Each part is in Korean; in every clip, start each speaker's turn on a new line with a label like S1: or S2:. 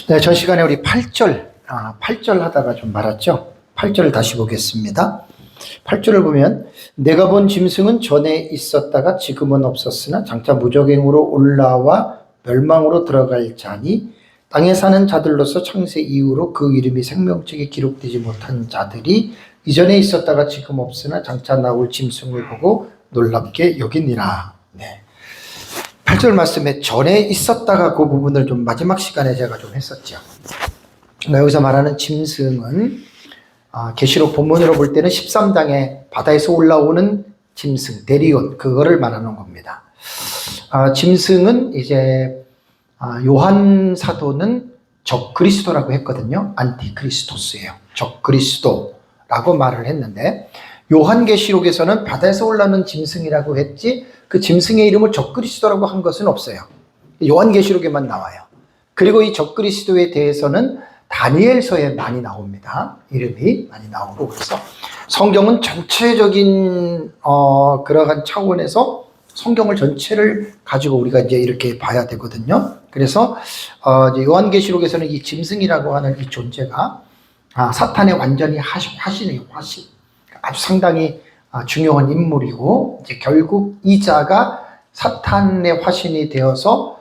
S1: 네, 전 시간에 우리 8절 하다가 좀 말았죠. 8절을 다시 보겠습니다. 8절을 보면 내가 본 짐승은 전에 있었다가 지금은 없었으나 장차 무적행으로 올라와 멸망으로 들어갈 자니 땅에 사는 자들로서 창세 이후로 그 이름이 생명책에 기록되지 못한 자들이 이전에 있었다가 지금 없으나 장차 나올 짐승을 보고 놀랍게 여기니라. 네. 8절 말씀에 전에 있었다가 그 부분을 좀 마지막 시간에 제가 좀 했었죠. 여기서 말하는 짐승은 계시록 본문으로 볼 때는 13장에 바다에서 올라오는 짐승, 데리온, 그거를 말하는 겁니다. 짐승은 이제 요한 사도는 적그리스도라고 했거든요. 안티크리스토스예요. 적그리스도라고 말을 했는데 요한계시록에서는 바다에서 올라오는 짐승이라고 했지 그 짐승의 이름을 적그리스도라고 한 것은 없어요. 요한계시록에만 나와요. 그리고 이 적그리스도에 대해서는 다니엘서에 많이 나옵니다. 이름이 많이 나오고, 그래서 성경은 전체적인 그러한 차원에서 성경을 전체를 가지고 우리가 이제 이렇게 봐야 되거든요. 그래서 이제 요한계시록에서는 이 짐승이라고 하는 이 존재가 사탄의 완전히 화신이에요. 화신. 아주 상당히 중요한 인물이고, 이제 결국 이 자가 사탄의 화신이 되어서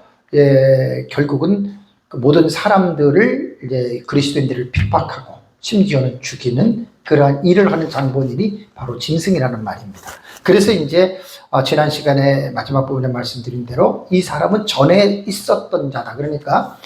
S1: 결국은 그 모든 사람들을 이제 그리스도인들을 핍박하고 심지어는 죽이는 그러한 일을 하는 장본인이 바로 짐승이라는 말입니다. 그래서 이제 지난 시간에 마지막 부분에 말씀드린 대로 이 사람은 전에 있었던 자다. 그러니까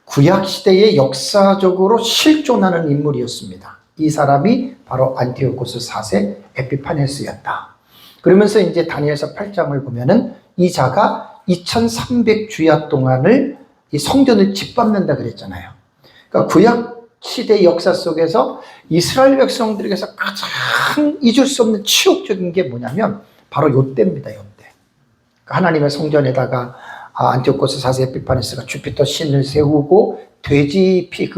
S1: 구약 시대에 역사적으로 실존하는 인물이었습니다. 이 사람이 바로 안티오코스 4세 에피파네스였다. 그러면서 이제 다니엘서 8장을 보면은 이 자가 2300주야 동안을 이 성전을 짓밟는다 그랬잖아요. 그러니까 구약 시대 역사 속에서 이스라엘 백성들에게서 가장 잊을 수 없는 치욕적인 게 뭐냐면 바로 요때입니다. 요때. 그러니까 하나님의 성전에다가 안티오코스 4세 에피파네스가 주피터 신을 세우고 돼지 피,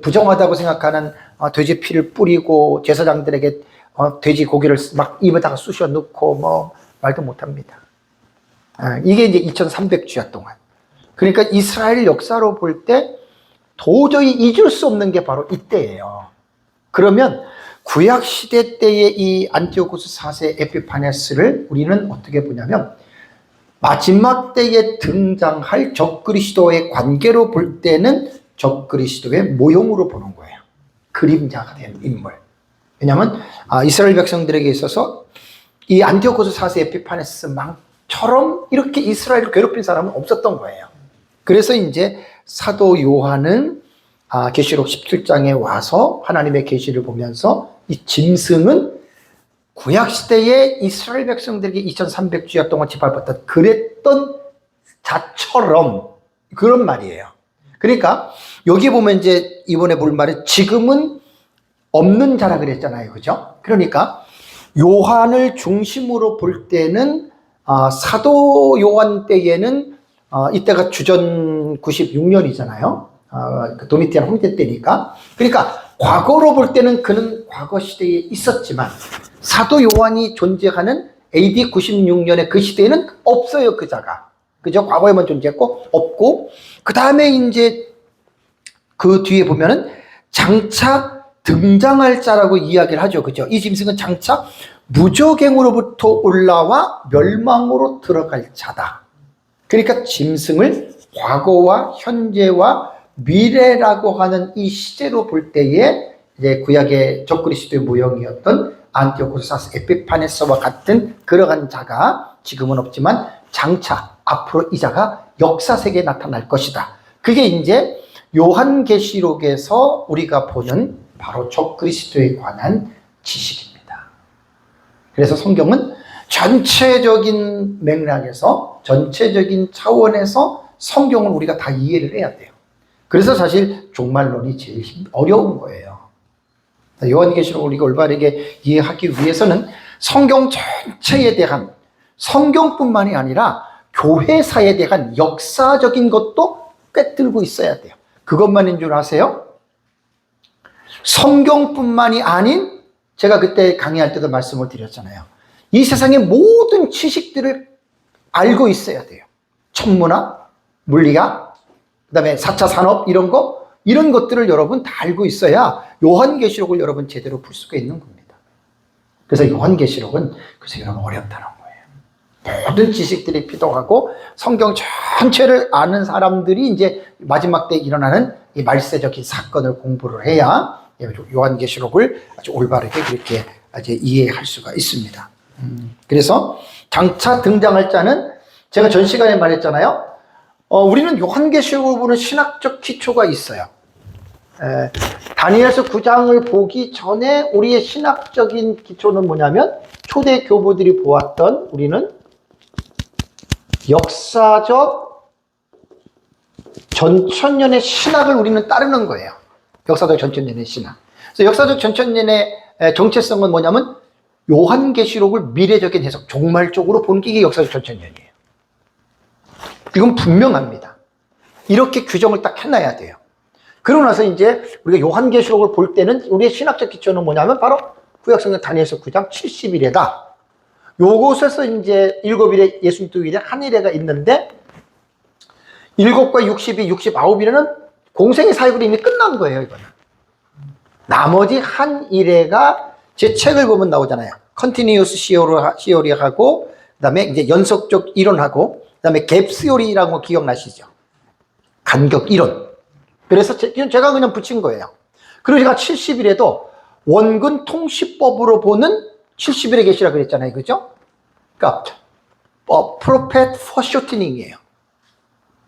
S1: 부정하다고 생각하는 돼지 피를 뿌리고 제사장들에게 돼지 고기를 막 입에다가 쑤셔 넣고 말도 못합니다. 이게 이제 2300주야 동안. 그러니까 이스라엘 역사로 볼 때 도저히 잊을 수 없는 게 바로 이때예요. 그러면 구약 시대 때의 이 안티오코스 4세 에피파네스를 우리는 어떻게 보냐면 마지막 때에 등장할 적그리스도의 관계로 볼 때는 적그리스도의 모형으로 보는 거예요. 그림자가 된 인물. 왜냐하면 이스라엘 백성들에게 있어서 이 안티오코스 4세 에피파네스처럼 이렇게 이스라엘을 괴롭힌 사람은 없었던 거예요. 그래서 이제 사도 요한은 계시록 17장에 와서 하나님의 계시를 보면서 이 짐승은 구약 시대에 이스라엘 백성들에게 2300주야 동안 짓밟았던 그랬던 자처럼 그런 말이에요. 그러니까 여기 보면 이제 이번에 볼 말은 지금은 없는 자라 그랬잖아요. 그죠? 그러니까 요한을 중심으로 볼 때는 사도 요한 때에는 이때가 주전 96년이잖아요. 도미티안 황제 때니까. 그러니까 과거로 볼 때는 그는 과거 시대에 있었지만 사도 요한이 존재하는 AD 96년의 그 시대에는 없어요. 그 자가. 그죠? 과거에만 존재했고 없고, 그 다음에 이제 그 뒤에 보면은 장차 등장할 자라고 이야기를 하죠. 그죠? 이 짐승은 장차 무적행으로부터 올라와 멸망으로 들어갈 자다. 그러니까 짐승을 과거와 현재와 미래라고 하는 이 시제로 볼 때에 이제 구약의 적그리스도의 모형이었던 안티오코스 4세 에피파네스와 같은 그러한 자가 지금은 없지만 장차 앞으로 이 자가 역사 세계에 나타날 것이다. 그게 이제 요한계시록에서 우리가 보는 바로 적그리스도에 관한 지식입니다. 그래서 성경은 전체적인 맥락에서 전체적인 차원에서 성경을 우리가 다 이해를 해야 돼요. 그래서 사실 종말론이 제일 어려운 거예요. 요한계시록을 우리가 올바르게 이해하기 위해서는 성경 전체에 대한, 성경뿐만이 아니라 교회사에 대한 역사적인 것도 꿰뚫고 있어야 돼요. 그것만인 줄 아세요? 성경뿐만이 아닌, 제가 그때 강의할 때도 말씀을 드렸잖아요. 이 세상의 모든 지식들을 알고 있어야 돼요. 천문학, 물리학, 그다음에 4차 산업 이런 것들을 여러분 다 알고 있어야 요한계시록을 여러분 제대로 풀 수가 있는 겁니다. 그래서 요한계시록은 그래서 여러분 어렵다는 거예요. 모든 지식들이 필요하고 성경 전체를 아는 사람들이 이제 마지막 때 일어나는 이 말세적인 사건을 공부를 해야 요한계시록을 아주 올바르게 그렇게 이제 이해할 수가 있습니다. 그래서 장차 등장할 자는 제가 전 시간에 말했잖아요. 우리는 요한계시록을 보는 신학적 기초가 있어요. 다니엘서 9장을 보기 전에 우리의 신학적인 기초는 뭐냐면 초대 교부들이 보았던 우리는 역사적 전천년의 신학을 우리는 따르는 거예요. 역사적 전천년의 신학. 그래서 역사적 전천년의 정체성은 뭐냐면 요한계시록을 미래적인 해석, 종말적으로 보는 게 이게 역사적 전천년이에요. 이건 분명합니다. 이렇게 규정을 딱 해놔야 돼요. 그러고 나서 이제 우리가 요한계시록을 볼 때는 우리의 신학적 기초는 뭐냐면 바로 구약성경 다니엘서 9장 70일에다. 요곳에서 이제 7일에 62일에 한일회가 있는데 7과 60이 69일에는 공생의 사역으로 이미 끝난 거예요, 이거는. 나머지 한일회가 제 책을 보면 나오잖아요. 컨티니우스 시오리하고 그다음에 이제 연속적 이론하고 그다음에 갭 시오리라고 기억나시죠? 간격 이론. 그래서 제가 그냥 붙인 거예요. 그러니까 70일에도 원근 통시법으로 보는 70일의 계시라 그랬잖아요. 그죠? 그러니까 프로페트 포쇼티닝이에요.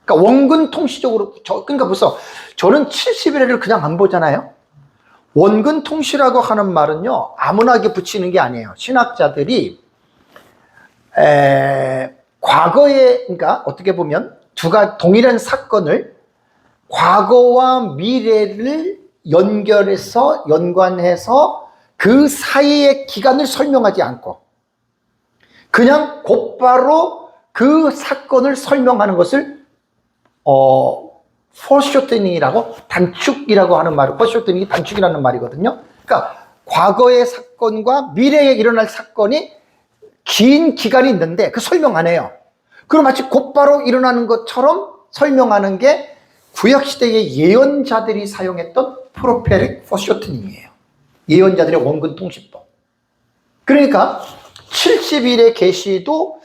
S1: 그러니까 원근 통시적으로 그러니까 벌써 저는 70일을 그냥 안 보잖아요. 원근 통시라고 하는 말은요. 아무나 이렇게 붙이는 게 아니에요. 신학자들이 과거에 그러니까 어떻게 보면 동일한 사건을 과거와 미래를 연관해서 그 사이의 기간을 설명하지 않고 그냥 곧바로 그 사건을 설명하는 것을 포쇼트닝이라고 단축이라고 하는 말, 포쇼트닝이 단축이라는 말이거든요. 그러니까 과거의 사건과 미래에 일어날 사건이 긴 기간이 있는데 그 설명 안 해요. 그럼 마치 곧바로 일어나는 것처럼 설명하는 게 구약시대의 예언자들이 사용했던 프로페릭 포쇼트닝이에요. 예언자들의 원근 통시법. 그러니까 70일의 계시도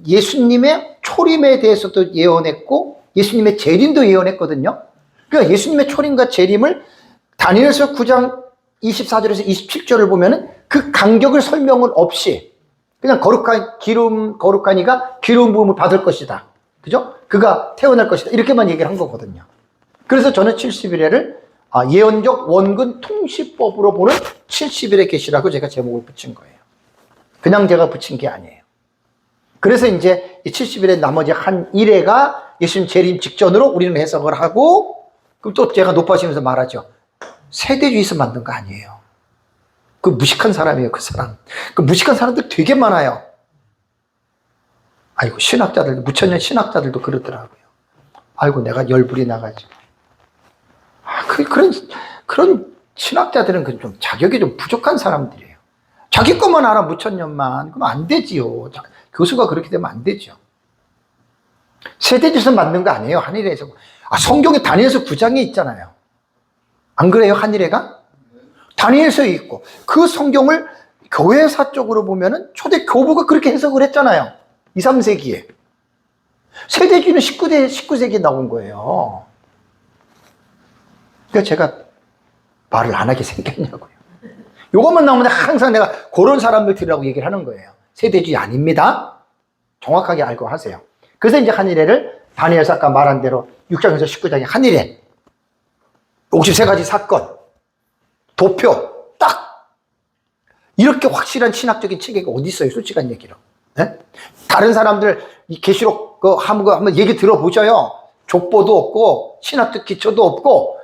S1: 예수님의 초림에 대해서도 예언했고 예수님의 재림도 예언했거든요. 그러니까 예수님의 초림과 재림을 다니엘서 9장 24절에서 27절을 보면은 그 간격을 설명은 없이 그냥 거룩한 이가 기름 부음을 받을 것이다. 그죠? 그가 태어날 것이다. 이렇게만 얘기를 한 거거든요. 그래서 저는 70일에를 예언적 원근 통시법으로 보는 70일의 계시라고 제가 제목을 붙인 거예요. 그냥 제가 붙인 게 아니에요. 그래서 이제 이 70일의 나머지 한 일회가 예수님 재림 직전으로 우리는 해석을 하고 그럼 또 제가 높아지면서 말하죠. 세대주의에서 만든 거 아니에요. 그 무식한 사람이에요, 그 사람. 그 무식한 사람들 되게 많아요. 아이고, 신학자들, 무천년 신학자들도 그러더라고요. 아이고, 내가 열불이 나가지고. 그런 신학자들은 좀 자격이 좀 부족한 사람들이에요. 자기 것만 알아, 무천년만. 그럼 안 되지요. 교수가 그렇게 되면 안 되죠. 세대주에서 만든 거 아니에요, 한일회에서. 성경에 다니엘서 9장에 있잖아요. 안 그래요, 한일회가? 다니엘서에 있고. 그 성경을 교회사 쪽으로 보면은 초대 교부가 그렇게 해석을 했잖아요. 2, 3세기에. 세대주의는 19세기에 나온 거예요. 그러니까 제가 말을 안 하게 생겼냐고요. 요것만 나오면 항상 내가 그런 사람들 들으라고 얘기를 하는 거예요. 세대주의 아닙니다. 정확하게 알고 하세요. 그래서 이제 한일회를 다니엘서 아까 말한 대로 6장에서 19장에 한일회 53가지 사건 도표 딱 이렇게 확실한 신학적인 체계가 어디 있어요? 솔직한 얘기로. 네? 다른 사람들 이 계시록 한번 얘기 들어보셔요. 족보도 없고 신학적 기초도 없고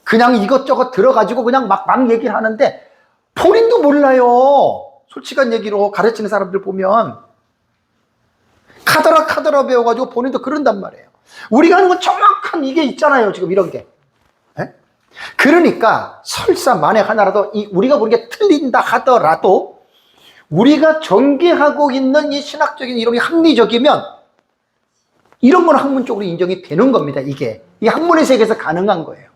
S1: 그냥 이것저것 들어가지고 그냥 막 얘기를 하는데 본인도 몰라요. 솔직한 얘기로 가르치는 사람들 보면 카더라 배워가지고 본인도 그런단 말이에요. 우리가 하는 건 정확한 이게 있잖아요. 지금 이런 게. 그러니까 설사 만에 하나라도 우리가 보는 게 틀린다 하더라도 우리가 전개하고 있는 이 신학적인 이론이 합리적이면 이런 건 학문적으로 인정이 되는 겁니다. 이게 학문의 세계에서 가능한 거예요.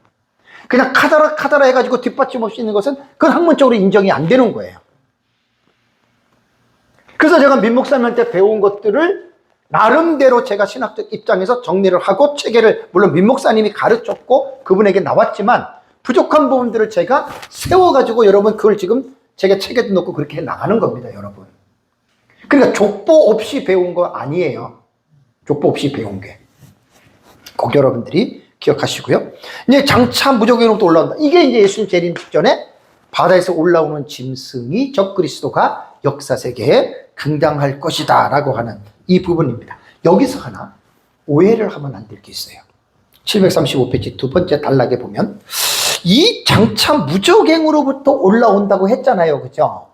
S1: 그냥 카더라 해가지고 뒷받침 없이 있는 것은 그건 학문적으로 인정이 안 되는 거예요. 그래서 제가 민 목사님한테 배운 것들을 나름대로 제가 신학적 입장에서 정리를 하고 체계를 물론 민 목사님이 가르쳤고 그분에게 나왔지만 부족한 부분들을 제가 세워가지고 여러분 그걸 지금 제가 책에도 넣고 그렇게 나가는 겁니다, 여러분. 그러니까 족보 없이 배운 거 아니에요. 족보 없이 배운 게. 꼭 여러분들이 기억하시고요. 이제 장차 무적행으로부터 올라온다. 이게 이제 예수님 재림 직전에 바다에서 올라오는 짐승이 적그리스도가 역사 세계에 등장할 것이다 라고 하는 이 부분입니다. 여기서 하나 오해를 하면 안 될 게 있어요. 735페이지 두 번째 단락에 보면 이 장차 무적행으로부터 올라온다고 했잖아요. 그죠?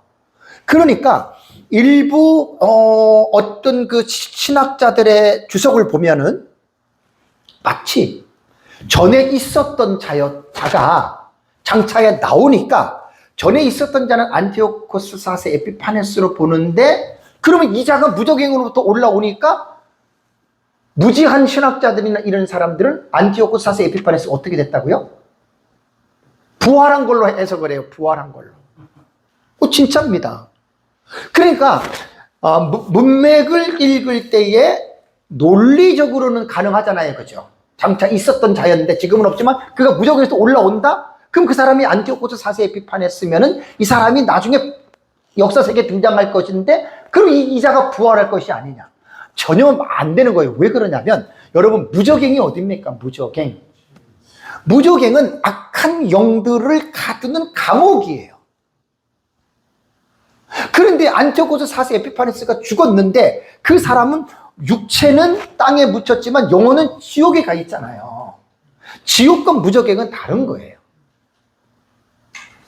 S1: 그러니까 일부 어떤 그 신학자들의 주석을 보면은 마치 전에 있었던 자가 장차에 나오니까 전에 있었던 자는 안티오코스 4세 에피파네스로 보는데 그러면 이 자가 무적행으로부터 올라오니까 무지한 신학자들이나 이런 사람들은 안티오코스 4세 에피파네스가 어떻게 됐다고요? 부활한 걸로 해석을 해요. 부활한 걸로. 진짜입니다. 그러니까 문맥을 읽을 때에 논리적으로는 가능하잖아요. 그죠? 장차 있었던 자였는데 지금은 없지만 그가 무적에서 올라온다? 그럼 그 사람이 안티오코스 4세 에피파네스면은 이 사람이 나중에 역사 세계에 등장할 것인데 그럼 이 자가 부활할 것이 아니냐? 전혀 안 되는 거예요. 왜 그러냐면 여러분 무적행이 어딥니까? 무적행. 무적행은 악한 영들을 가두는 감옥이에요. 그런데 안티오코스 4세 에피파네스가 죽었는데 그 사람은 육체는 땅에 묻혔지만 영혼은 지옥에 가 있잖아요. 지옥과 무적행은 다른 거예요.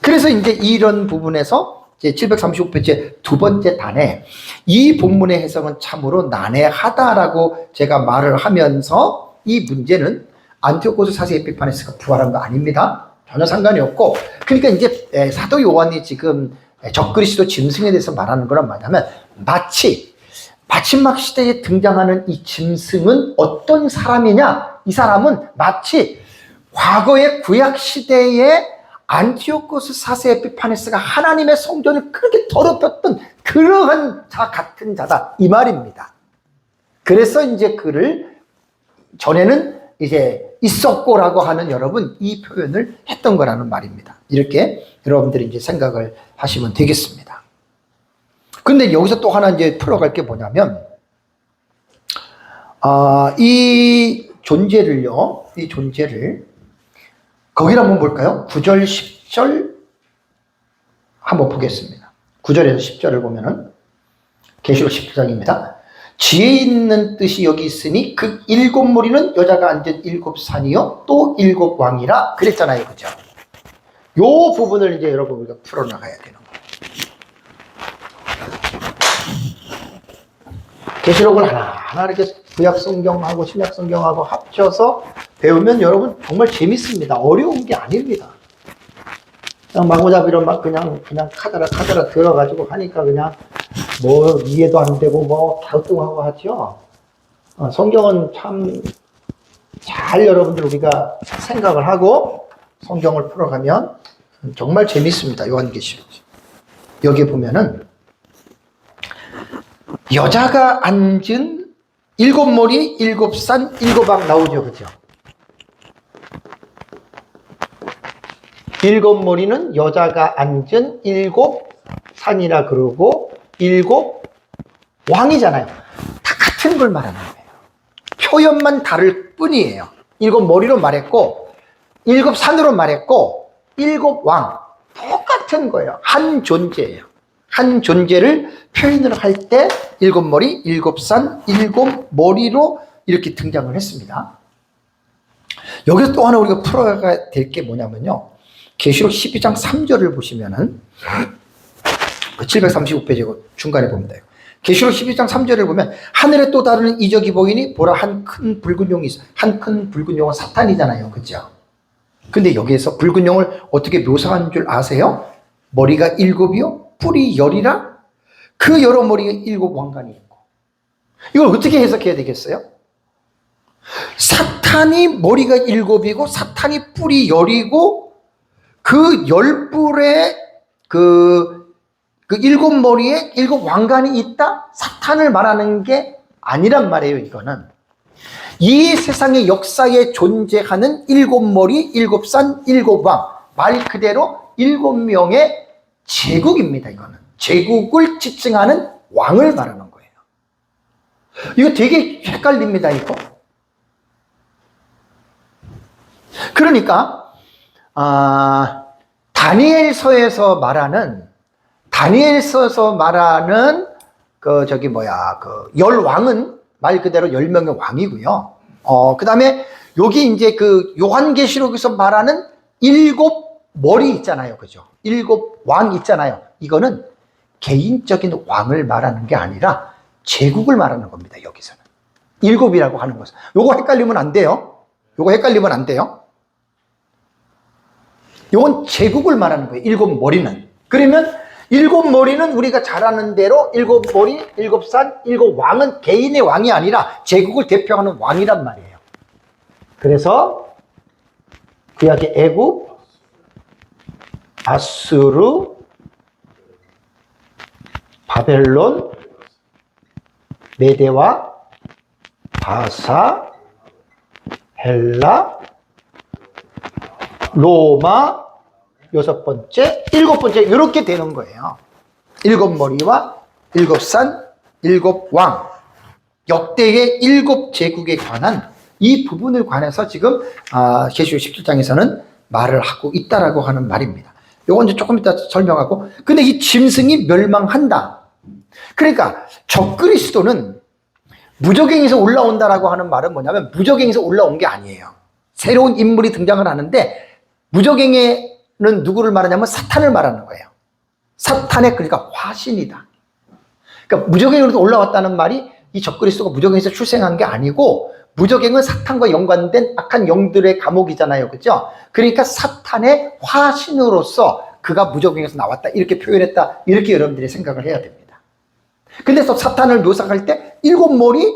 S1: 그래서 이제 이런 부분에서 735페이지 두 번째 단에 이 본문의 해석은 참으로 난해하다라고 제가 말을 하면서 이 문제는 안티오코스 4세 에피파네스가 부활한 거 아닙니다. 전혀 상관이 없고 그러니까 이제 사도 요한이 지금 적그리스도 짐승에 대해서 말하는 거란 뭐냐면 마치 마지막 시대에 등장하는 이 짐승은 어떤 사람이냐? 이 사람은 마치 과거의 구약 시대에 안티오코스 4세 에피파네스가 하나님의 성전을 그렇게 더럽혔던 그러한 자 같은 자다 이 말입니다. 그래서 이제 그를 전에는 이제 있었고라고 하는 여러분 이 표현을 했던 거라는 말입니다. 이렇게 여러분들이 이제 생각을 하시면 되겠습니다. 근데 여기서 또 하나 이제 풀어갈 게 뭐냐면, 이 존재를, 거기를 한번 볼까요? 9절, 10절 한번 보겠습니다. 9절에서 10절을 보면은, 계시록 10장입니다. 지혜 있는 뜻이 여기 있으니 그 일곱 무리는 여자가 앉은 일곱 산이요, 또 일곱 왕이라 그랬잖아요. 그죠? 요 부분을 이제 여러분 우리가 풀어나가야 되는 거예요. 계시록을 하나하나 이렇게 구약 성경하고 신약 성경하고 합쳐서 배우면 여러분 정말 재밌습니다. 어려운 게 아닙니다. 그냥 마구잡이로 막 그냥 카더라 들어가지고 하니까 그냥 뭐 이해도 안 되고 뭐 갸우뚱하고 하죠. 성경은 참 잘 여러분들 우리가 생각을 하고 성경을 풀어가면 정말 재밌습니다. 요한계시록. 여기 보면은 여자가 앉은 일곱 머리, 일곱 산, 일곱 왕 나오죠. 그죠? 일곱 머리는 여자가 앉은 일곱 산이라 그러고 일곱 왕이잖아요. 다 같은 걸 말하는 거예요. 표현만 다를 뿐이에요. 일곱 머리로 말했고 일곱 산으로 말했고 일곱 왕 똑같은 거예요. 한 존재예요. 한 존재를 표현을 할 때 일곱 머리, 일곱 산, 일곱 머리로 이렇게 등장을 했습니다. 여기서 또 하나 우리가 풀어야 될 게 뭐냐면요. 계시록 12장 3절을 보시면은 735페이지 중간에 보면 돼요. 계시록 12장 3절을 보면 하늘에 또 다른 이적이 보이니 보라 한 큰 붉은 용이 있어. 한 큰 붉은 용은 사탄이잖아요. 그죠? 근데 여기에서 붉은 용을 어떻게 묘사한 줄 아세요? 머리가 일곱이요? 뿔이 열이라? 그 여러 머리에 일곱 왕관이 있고. 이걸 어떻게 해석해야 되겠어요? 사탄이 머리가 7이고 사탄이 뿔이 10이고 그 10뿔에 그 7머리에 7왕관이 있다? 사탄을 말하는 게 아니란 말이에요. 이거는 이 세상의 역사에 존재하는 7머리, 7산, 7왕, 말 그대로 7명의 제국입니다. 이거는 제국을 지칭하는 왕을 말하는 거예요. 이거 되게 헷갈립니다. 이거. 그러니까 다니엘서에서 말하는 그 열왕은 말 그대로 10명의 왕이고요. 그 다음에 여기 이제 그 요한계시록에서 말하는 7머리 있잖아요. 그죠? 7왕 있잖아요. 이거는 개인적인 왕을 말하는 게 아니라 제국을 말하는 겁니다. 여기서는. 7이라고 하는 것은. 요거 헷갈리면 안 돼요. 요건 제국을 말하는 거예요. 7머리는. 그러면 7머리는 우리가 잘 아는 대로 7머리, 7산, 7왕은 개인의 왕이 아니라 제국을 대표하는 왕이란 말이에요. 그래서 구약의 애굽, 아수르, 바벨론, 메대와 바사, 헬라, 로마, 6번째, 7번째 이렇게 되는 거예요. 7머리와 7산, 7왕, 역대의 7제국에 관한 이 부분을 관해서 지금 계시록 17장에서는 말을 하고 있다라고 하는 말입니다. 요건 이제 조금 이따 설명하고, 근데 이 짐승이 멸망한다. 그러니까 적그리스도는 무저갱에서 올라온다라고 하는 말은 뭐냐면 무저갱에서 올라온 게 아니에요. 새로운 인물이 등장을 하는데 무저갱에는 누구를 말하냐면 사탄을 말하는 거예요. 사탄의 그러니까 화신이다. 그러니까 무저갱으로 올라왔다는 말이 이 적그리스도가 무저갱에서 출생한 게 아니고 무저갱은 사탄과 연관된 악한 영들의 감옥이잖아요. 그죠? 그러니까 사탄의 화신으로서 그가 무저갱에서 나왔다. 이렇게 표현했다. 이렇게 여러분들이 생각을 해야 됩니다. 근데 또 사탄을 묘사할 때 7머리,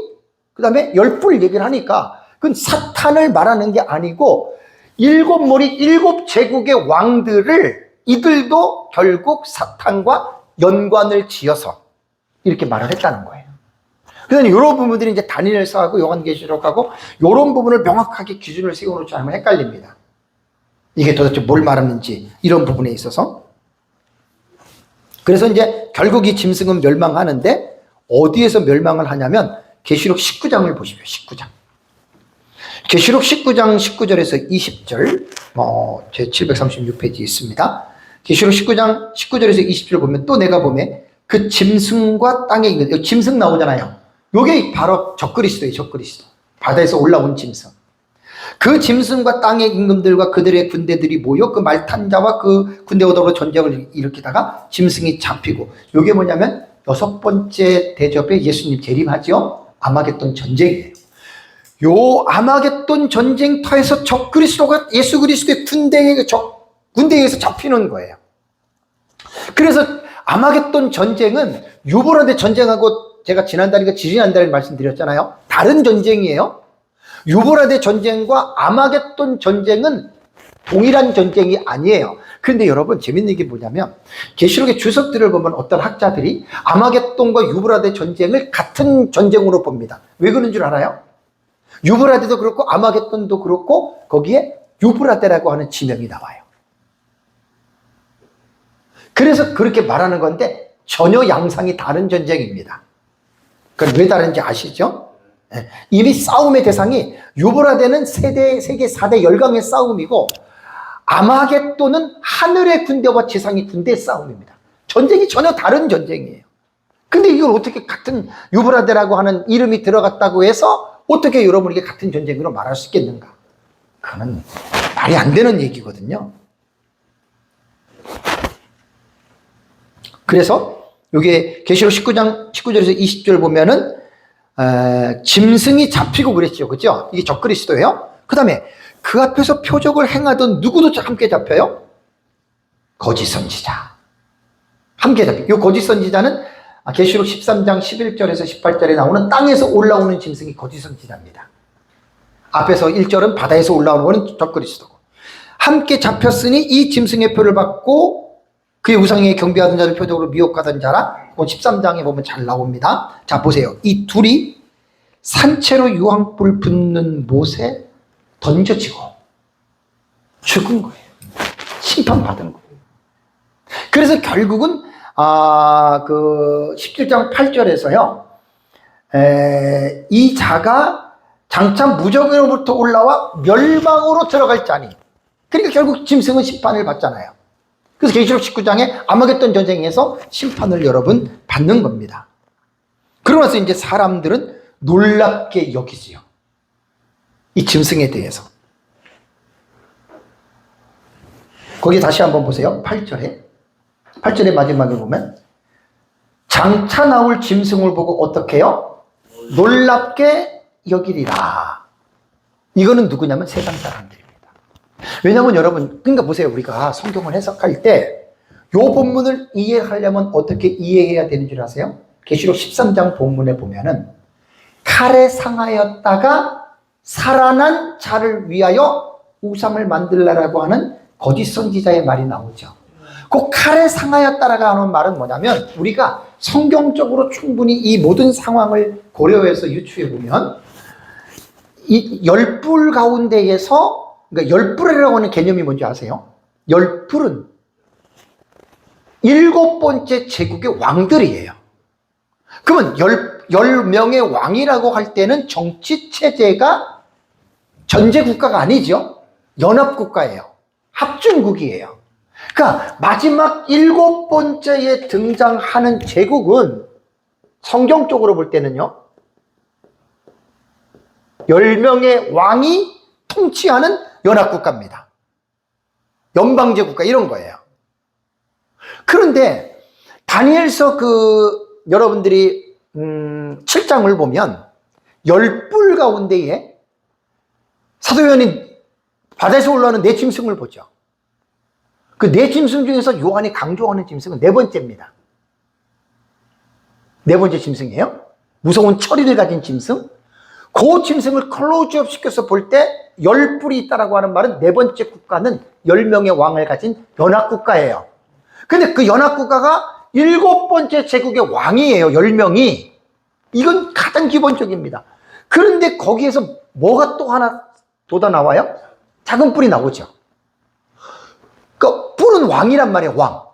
S1: 그 다음에 10뿔 얘기를 하니까 그건 사탄을 말하는 게 아니고 7머리, 7제국의 왕들을 이들도 결국 사탄과 연관을 지어서 이렇게 말을 했다는 거예요. 그래서 이런 부분들이 이제 다니엘서하고 요한계시록하고 이런 부분을 명확하게 기준을 세워놓지 않으면 헷갈립니다. 이게 도대체 뭘 말하는지 이런 부분에 있어서. 그래서 이제 결국 이 짐승은 멸망하는데 어디에서 멸망을 하냐면 계시록 19장을 보십시오. 19장. 계시록 19장 19절에서 20절, 제 736페이지에 있습니다. 계시록 19장 19절에서 20절 보면 또 내가 보면 그 짐승과 땅에 있는, 짐승 나오잖아요. 요게 바로 적그리스도예요. 적그리스도. 바다에서 올라온 짐승. 그 짐승과 땅의 임금들과 그들의 군대들이 모여 그 말탄 자와 그 군대와 더불어 전쟁을 일으키다가 짐승이 잡히고, 요게 뭐냐면 6번째 대접에 예수님 재림하죠. 아마겟돈 전쟁이에요. 요 아마겟돈 전쟁터에서 적그리스도가 예수 그리스도의 군대에서 잡히는 거예요. 그래서 아마겟돈 전쟁은 유브라데 전쟁하고 제가 지지난달에 말씀드렸잖아요. 다른 전쟁이에요. 유브라데 전쟁과 아마겟돈 전쟁은 동일한 전쟁이 아니에요. 그런데 여러분 재밌는 게 뭐냐면 계시록의 주석들을 보면 어떤 학자들이 아마겟돈과 유브라데 전쟁을 같은 전쟁으로 봅니다. 왜 그런 줄 알아요? 유브라데도 그렇고 아마겟돈도 그렇고 거기에 유브라데라고 하는 지명이 나와요. 그래서 그렇게 말하는 건데 전혀 양상이 다른 전쟁입니다. 그건 왜 다른지 아시죠? 이미 싸움의 대상이 유브라데는 세계 4대 열강의 싸움이고 아마겟돈은 하늘의 군대와 지상의 군대의 싸움입니다. 전쟁이 전혀 다른 전쟁이에요. 근데 이걸 어떻게 같은 유브라데라고 하는 이름이 들어갔다고 해서 어떻게 여러분에게 같은 전쟁으로 말할 수 있겠는가? 그건 말이 안 되는 얘기거든요. 그래서 여기 계시록 19장 19절에서 20절 보면은 짐승이 잡히고 그랬죠. 그죠? 이게 적그리스도예요. 그 다음에 그 앞에서 표적을 행하던 누구도 함께 잡혀요? 거짓 선지자. 함께 잡혀요. 이 거짓 선지자는 계시록 13장 11절에서 18절에 나오는 땅에서 올라오는 짐승이 거짓 선지자입니다. 앞에서 1절은 바다에서 올라오는 것은 적그리스도고, 함께 잡혔으니 이 짐승의 표를 받고 그의 우상에 경배하던 자를 표적으로 미혹하던 자라. 13장에 보면 잘 나옵니다. 자, 보세요. 이 둘이 산채로 유황불 붙는 못에 던져지고 죽은 거예요. 심판받은 거예요. 그래서 결국은 그 17장 8절에서요, 이 자가 장차 무적으로부터 올라와 멸망으로 들어갈 자니, 그러니까 결국 짐승은 심판을 받잖아요. 그래서 계시록 19장에 아마겟돈 전쟁에서 심판을 여러분 받는 겁니다. 그러고 나서 이제 사람들은 놀랍게 여기지요, 이 짐승에 대해서. 거기 다시 한번 보세요. 8절의 마지막에 보면 장차 나올 짐승을 보고 어떻게 해요? 놀랍게 여기리라. 이거는 누구냐면 세상 사람들입니다. 왜냐하면 여러분, 그러니까 보세요. 우리가 성경을 해석할 때 이 본문을 이해하려면 어떻게 이해해야 되는 줄 아세요? 계시록 13장 본문에 보면은 칼에 상하였다가 살아난 자를 위하여 우상을 만들라라고 하는 거짓 선지자의 말이 나오죠. 그 칼에 상하였다라고 하는 말은 뭐냐면, 우리가 성경적으로 충분히 이 모든 상황을 고려해서 유추해 보면 이 열불 가운데에서, 그러니까 열불이라고 하는 개념이 뭔지 아세요? 열불은 7번째 제국의 왕들이에요. 그러면 10명의 왕이라고 할 때는 정치체제가 전제국가가 아니죠. 연합국가예요. 합중국이에요. 그러니까 마지막 7번째에 등장하는 제국은 성경적으로 볼 때는요, 10명의 왕이 통치하는 연합국가입니다. 연방제국가 이런 거예요. 그런데 다니엘서 여러분들이 7장을 보면 열불 가운데에 사도 요한이 바다에서 올라오는 네 짐승을 보죠. 그 네 짐승 중에서 요한이 강조하는 짐승은 네 번째입니다. 네 번째 짐승이에요. 무서운 처리를 가진 짐승. 그 짐승을 클로즈업 시켜서 볼 때 열뿔이 있다라고 하는 말은 네 번째 국가는 10명의 왕을 가진 연합국가예요. 근데 그 연합국가가 7번째 제국의 왕이에요. 10명이. 이건 가장 기본적입니다. 그런데 거기에서 뭐가 또 하나 돋아 나와요? 작은 뿔이 나오죠. 그 뿔은 왕이란 말이에요. 왕.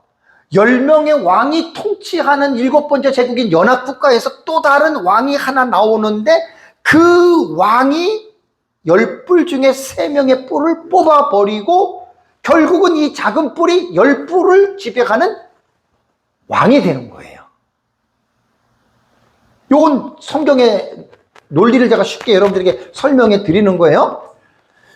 S1: 10명의 왕이 통치하는 7번째 제국인 연합국가에서 또 다른 왕이 하나 나오는데, 그 왕이 10뿔 중에 3명의 뿔을 뽑아버리고 결국은 이 작은 뿔이 10뿔을 지배하는 왕이 되는 거예요. 요건 성경의 논리를 제가 쉽게 여러분들에게 설명해 드리는 거예요.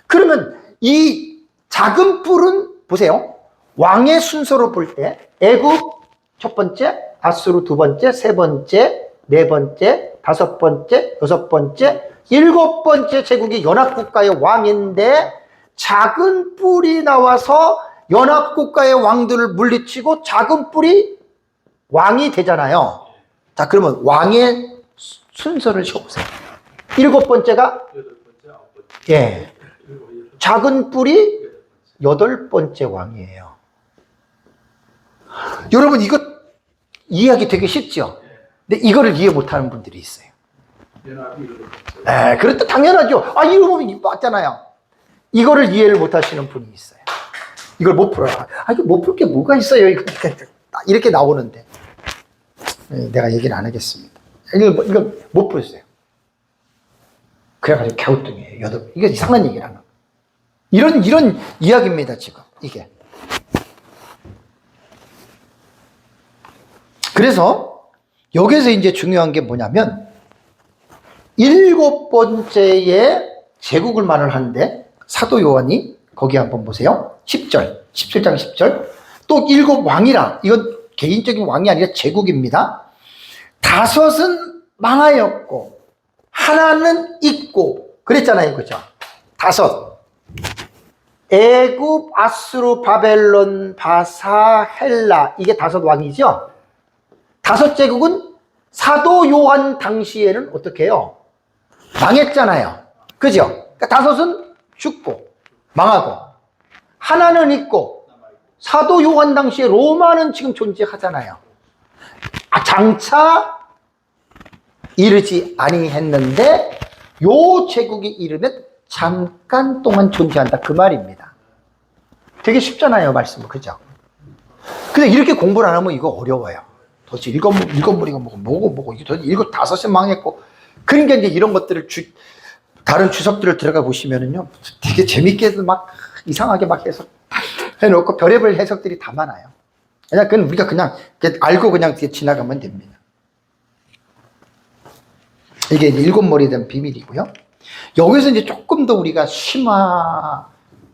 S1: 그러면 이 작은 뿔은 보세요. 왕의 순서로 볼 때 애굽 첫 번째, 아수르 두 번째, 세 번째, 네 번째, 다섯 번째, 여섯 번째, 7번째 제국이 연합국가의 왕인데, 작은 뿔이 나와서 연합국가의 왕들을 물리치고 작은 뿔이 왕이 되잖아요. 자, 그러면 왕의 순서를 세워보세요. 7번째가, 예, 작은 뿔이 8번째 왕이에요. 여러분, 이거 이해하기 되게 쉽죠? 근데 이거를 이해 못하는 분들이 있어요. 네, 그렇다, 당연하죠. 이거 맞잖아요. 이거를 이해를 못하시는 분이 있어요. 이걸 못 풀어요. 이거 못 풀 게 뭐가 있어요? 이렇게 나오는데. 내가 얘기를 안 하겠습니다. 이거 못 풀었어요. 그래가지고 갸우뚱이에요. 이게 이상한 얘기를 하는. 이런 이야기입니다, 지금. 이게. 그래서 여기서 이제 중요한 게 뭐냐면 7번째의 제국을 말을 하는데, 사도 요한이 거기 한번 보세요. 10절, 17장 10절. 또 7 왕이라. 이건 개인적인 왕이 아니라 제국입니다. 5은 망하였고 하나는 있고 그랬잖아요. 그죠? 5. 애굽, 아수르, 바벨론, 바사, 헬라. 이게 5 왕이죠. 5 제국은 사도 요한 당시에는 어떻게 해요? 망했잖아요. 그죠? 그러니까 다섯은 죽고 망하고 하나는 있고 사도 요한 당시에 로마는 지금 존재하잖아요. 장차 이르지 아니했는데 요 제국이 이르면 잠깐 동안 존재한다 그 말입니다. 되게 쉽잖아요 말씀은. 그죠? 근데 이렇게 공부를 안 하면 이거 어려워요. 도대체 일곱머리가 뭐고 이게 도대체 일곱 다섯이 망했고. 그러니까 이제 이런 것들을 다른 주석들을 들어가 보시면은요 되게 재밌게도 막 이상하게 막 해놓고 별의별 해석들이 다 많아요. 그건 우리가 그냥 알고 그냥 지나가면 됩니다. 이게 이제 일곱머리에 대한 비밀이고요. 여기서 이제 조금 더 우리가 심화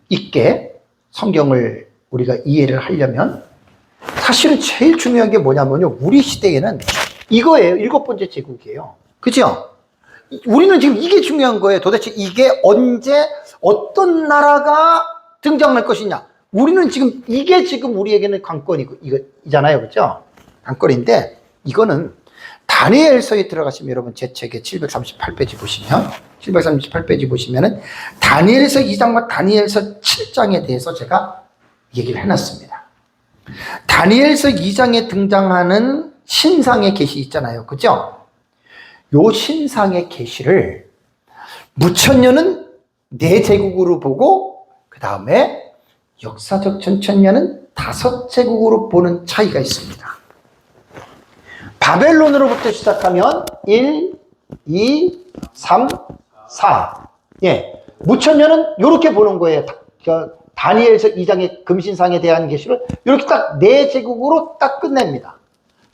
S1: 있게 성경을 우리가 이해를 하려면 사실은 제일 중요한 게 뭐냐면요. 우리 시대에는 이거예요. 일곱 번째 제국이에요. 그죠? 우리는 지금 이게 중요한 거예요. 도대체 이게 언제 어떤 나라가 등장할 것이냐. 우리는 지금 이게 지금 우리에게는 관건이고 이잖아요. 그죠? 관건인데 이거는 다니엘서에 들어가시면 여러분 제 책에 738페이지 보시면 738페이지 보시면은 다니엘서 2장과 다니엘서 7장에 대해서 제가 얘기를 해놨습니다. 다니엘서 2장에 등장하는 신상의 계시 있잖아요. 그죠? 요 신상의 계시를 무천년은 네 제국으로 보고 그 다음에 역사적 전천년은 다섯 제국으로 보는 차이가 있습니다. 바벨론으로부터 시작하면 1, 2, 3, 4. 예. 무천년은 이렇게 보는 거예요. 다니엘서 2장의 금신상에 대한 계시를 이렇게 딱 네 제국으로 딱 끝냅니다.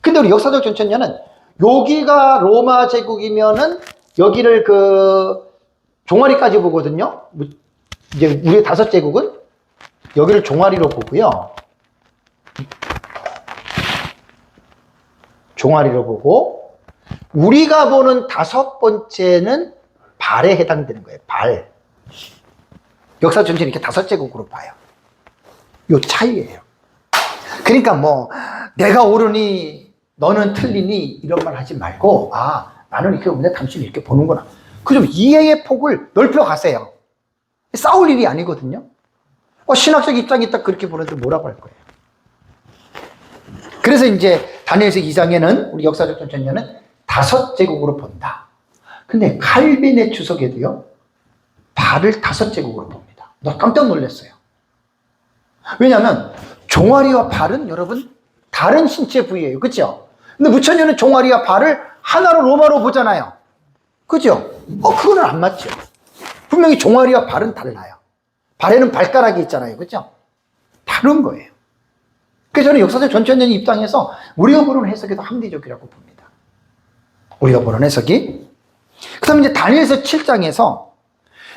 S1: 근데 우리 역사적 전천년은 여기가 로마 제국이면은 여기를 종아리까지 보거든요. 이제 우리 다섯 제국은 여기를 종아리로 보고요. 종아리로 보고 우리가 보는 다섯 번째는 발에 해당되는 거예요. 발. 역사 전체는 이렇게 다섯 제국으로 봐요. 요 차이예요. 그러니까 뭐 내가 옳으니 너는 틀리니 이런 말 하지 말고 나는 이렇게 보는데 당신이 이렇게 보는구나. 그 좀 이해의 폭을 넓혀 가세요. 싸울 일이 아니거든요. 신학적 입장이 딱 그렇게 보는데 뭐라고 할 거예요. 그래서 이제 다니엘서 2장에는 우리 역사적 전천년은 다섯 제국으로 본다. 근데 칼빈의 주석에도요 발을 다섯 제국으로 봅니다. 나 깜짝 놀랐어요. 왜냐하면 종아리와 발은 여러분 다른 신체 부위예요. 그렇죠? 근데 무천년은 종아리와 발을 하나로 로마로 보잖아요. 그죠? 그거는 안 맞죠. 분명히 종아리와 발은 달라요. 발에는 발가락이 있잖아요. 그죠? 다른 거예요. 그래서 저는 역사적 전천년 입장에서 우리가 보는 해석이 더 합리적이라고 봅니다. 우리가 보는 해석이. 그 다음에 이제 다니엘서 7장에서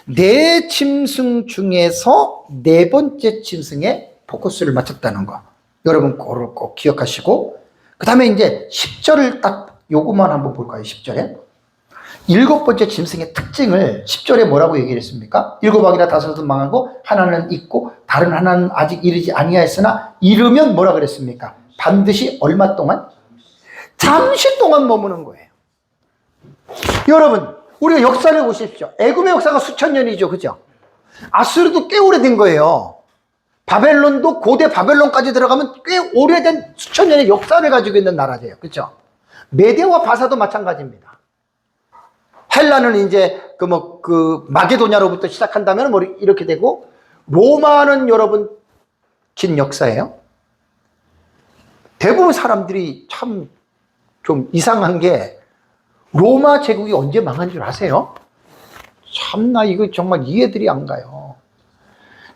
S1: 네 짐승 중에서 네 번째 짐승에 포커스를 맞췄다는 거. 여러분 그걸 꼭 기억하시고, 그 다음에 이제 10절을 딱 요것만 한번 볼까요? 10절에. 일곱 번째 짐승의 특징을 10절에 뭐라고 얘기를 했습니까? 일곱 왕이나 다섯은 망하고 하나는 있고 다른 하나는 아직 이르지 아니하였으나 이르면 뭐라 그랬습니까? 반드시 얼마 동안? 잠시 동안 머무는 거예요. 여러분 우리가 역사를 보십시오. 애굽의 역사가 수천 년이죠. 그죠? 아수르도 꽤 오래된 거예요. 바벨론도 고대 바벨론까지 들어가면 꽤 오래된 수천 년의 역사를 가지고 있는 나라예요. 그죠? 메데와 바사도 마찬가지입니다. 헬라는 이제 마게도냐로부터 시작한다면 뭐 이렇게 되고, 로마는 여러분 긴 역사예요. 대부분 사람들이 참 좀 이상한 게 로마 제국이 언제 망한 줄 아세요? 참나 이거 정말 이해들이 안 가요.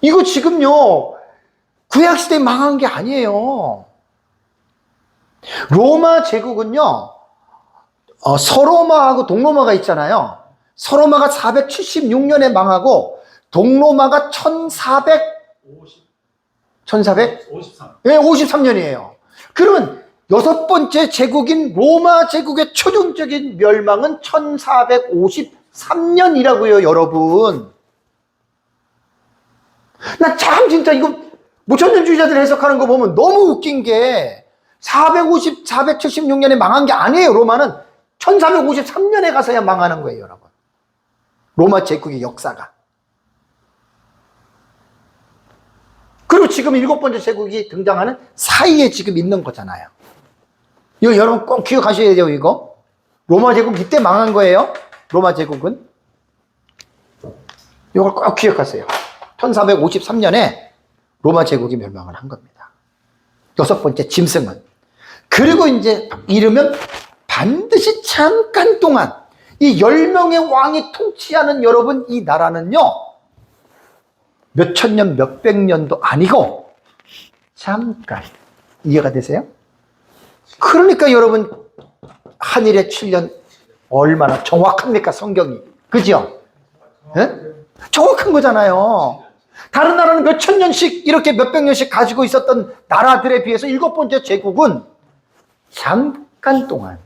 S1: 이거 지금요 구약시대에 망한 게 아니에요. 로마 제국은요 서로마하고 동로마가 있잖아요. 서로마가 476년에 망하고 동로마가 53년이에요. 그러면 여섯 번째 제국인 로마 제국의 최종적인 멸망은 1453년이라고요, 여러분. 나 참 진짜 이거 무천년주의자들 해석하는 거 보면 너무 웃긴 게 476년에 망한 게 아니에요. 로마는 1453년에 가서야 망하는 거예요, 여러분. 로마 제국의 역사가. 그리고 지금 일곱 번째 제국이 등장하는 사이에 지금 있는 거잖아요. 이거 여러분 꼭 기억하셔야 돼요, 이거. 로마 제국 이때 망한 거예요. 로마 제국은. 이걸 꼭 기억하세요. 1453년에 로마 제국이 멸망을 한 겁니다. 여섯 번째 짐승은. 그리고 이제 이르면 반드시 잠깐 동안 이 10명의 왕이 통치하는 여러분 이 나라는요, 몇천 년, 몇백 년도 아니고 잠깐. 이해가 되세요? 그러니까 여러분 한일의 7년 얼마나 정확합니까, 성경이. 그죠? 네? 정확한 거잖아요. 다른 나라는 몇천 년씩 이렇게 몇백 년씩 가지고 있었던 나라들에 비해서 일곱 번째 제국은 잠깐 동안.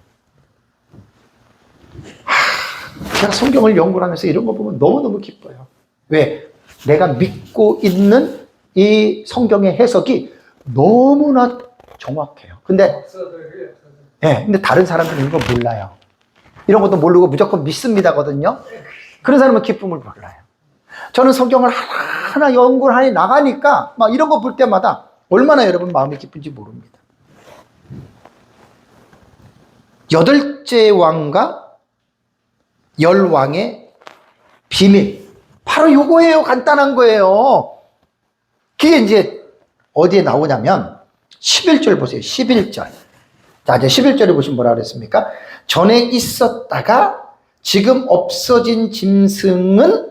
S1: 제가 성경을 연구를 하면서 이런 거 보면 너무너무 기뻐요. 왜? 내가 믿고 있는 이 성경의 해석이 너무나 정확해요. 근데 다른 사람들은 이런 거 몰라요. 이런 것도 모르고 무조건 믿습니다거든요. 그런 사람은 기쁨을 몰라요. 저는 성경을 하나하나 연구를 하니 나가니까 막 이런 거 볼 때마다 얼마나 여러분 마음이 기쁜지 모릅니다. 여덟째 왕과 열 왕의 비밀. 바로 요거예요. 간단한 거예요. 그게 이제 어디에 나오냐면 11절 보세요. 11절. 자, 이제 11절에 보시면 뭐라 그랬습니까? 전에 있었다가 지금 없어진 짐승은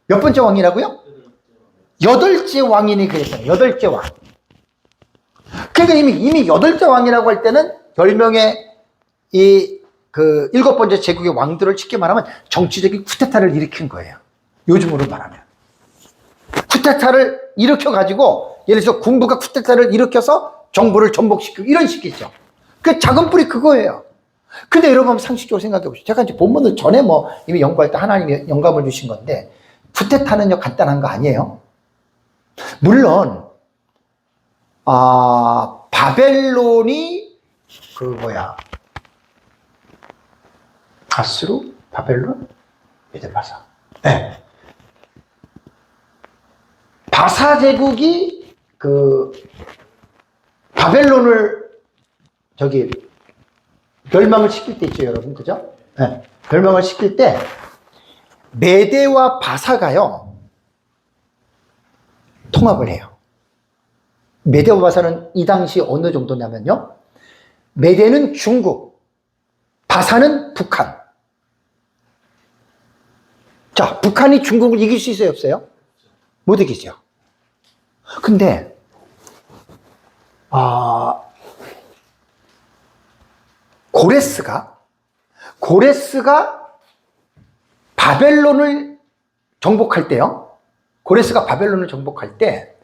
S1: 몇 번째 왕이라고요? 여덟째 왕이니 그랬잖아요. 여덟째 왕. 그러니까 이미 여덟째 왕이라고 할 때는 10명의 일곱 번째 제국의 왕들을 쉽게 말하면 정치적인 쿠데타를 일으킨 거예요. 요즘으로 말하면. 쿠데타를 일으켜가지고, 예를 들어서 군부가 쿠데타를 일으켜서 정부를 전복시키고 이런 식이죠. 그 작은 뿌리 그거예요. 근데 여러분 상식적으로 생각해 보시죠. 제가 이제 본문을 전에 이미 연구할 때 하나님이 영감을 주신 건데, 쿠데타는요, 간단한 거 아니에요. 물론, 바벨론이, 아수르? 바벨론? 메데바사. 네. 바사 제국이 바벨론을 멸망을 시킬 때 있죠, 여러분. 그죠? 네. 멸망을 시킬 때 메데와 바사가요, 통합을 해요. 메데와 바사는 이 당시 어느 정도냐면요, 메데는 중국, 바사는 북한. 자, 북한이 중국을 이길 수 있어요, 없어요? 못 이기죠. 근데 고레스가 바벨론을 정복할 때요, 고레스가 바벨론을 정복할 때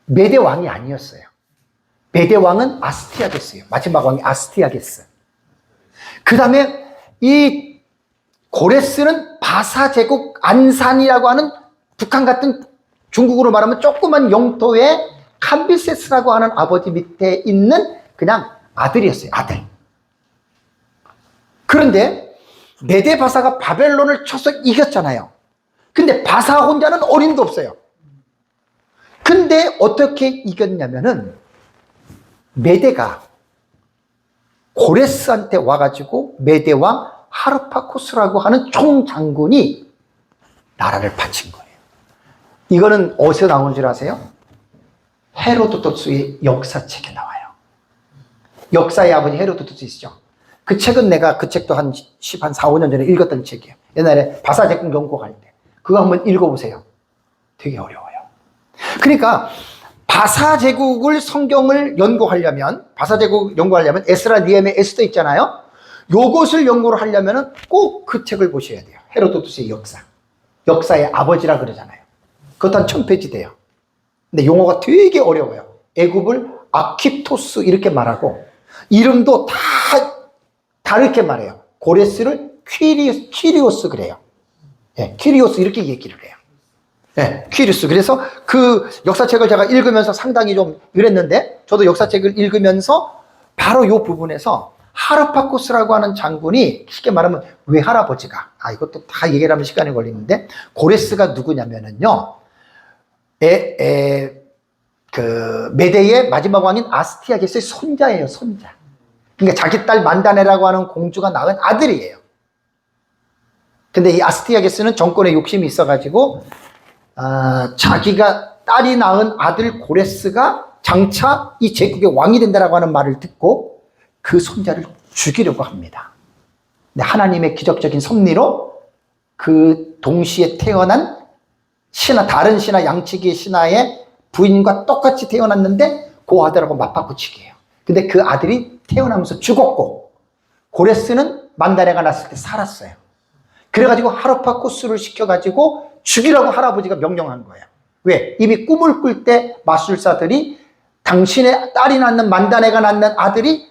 S1: 메데 왕이 아니었어요. 메데 왕은 아스티아게스예요. 마지막 왕이 아스티아게스. 그 다음에 이 고레스는 바사 제국 안산이라고 하는 북한 같은, 중국으로 말하면 조그만 영토의 캄비세스라고 하는 아버지 밑에 있는 그냥 아들이었어요. 아들. 그런데 메데 바사가 바벨론을 쳐서 이겼잖아요. 근데 바사 혼자는 어림도 없어요. 근데 어떻게 이겼냐면은 메데가 고레스한테 와가지고 메데 왕 하르파코스라고 하는 총장군이 나라를 바친 거예요. 이거는 어디서 나온 줄 아세요? 헤로도토스의 역사책에 나와요. 역사의 아버지 헤로도토스이시죠. 그 책은 내가 그 책도 한 4, 5년 전에 읽었던 책이에요. 옛날에 바사 제국 연구할 때. 그거 한번 읽어보세요. 되게 어려워요. 그러니까 바사 제국을 성경을 연구하려면, 바사 제국 연구하려면 에스라 니에미야 에스더 있잖아요. 요것을 연구를 하려면 꼭 그 책을 보셔야 돼요. 헤로도토스의 역사. 역사의 아버지라 그러잖아요. 그것도 한 1000페이지 돼요. 근데 용어가 되게 어려워요. 애굽을 아키토스 이렇게 말하고, 이름도 다 다르게 말해요. 고레스를 퀴리오스 그래요. 네, 퀴리오스 이렇게 얘기를 해요. 네, 퀴리오스. 그래서 그 역사책을 제가 읽으면서 상당히 좀 이랬는데, 저도 역사책을 읽으면서 바로 이 부분에서 하르파코스라고 하는 장군이, 쉽게 말하면 외할아버지가, 이것도 다 얘기를 하면 시간이 걸리는데, 고레스가 누구냐면은요, 그 메대의 마지막 왕인 아스티아게스의 손자예요, 손자. 그러니까 자기 딸 만다네라고 하는 공주가 낳은 아들이에요. 근데 이 아스티아게스는 정권에 욕심이 있어가지고 자기가 딸이 낳은 아들 고레스가 장차 이 제국의 왕이 된다라고 하는 말을 듣고 그 손자를 죽이려고 합니다. 근데 하나님의 기적적인 섭리로 그 동시에 태어난 신하, 다른 신하, 양치기의 신하의 부인과 똑같이 태어났는데 그 아들하고 맞바꾸치기예요. 근데 그 아들이 태어나면서 죽었고 고레스는 만다네가 났을 때 살았어요. 그래가지고 하르파쿠스를 시켜가지고 죽이라고 할아버지가 명령한 거예요. 왜? 이미 꿈을 꿀 때 마술사들이 당신의 딸이 낳는 만다네가 낳는 아들이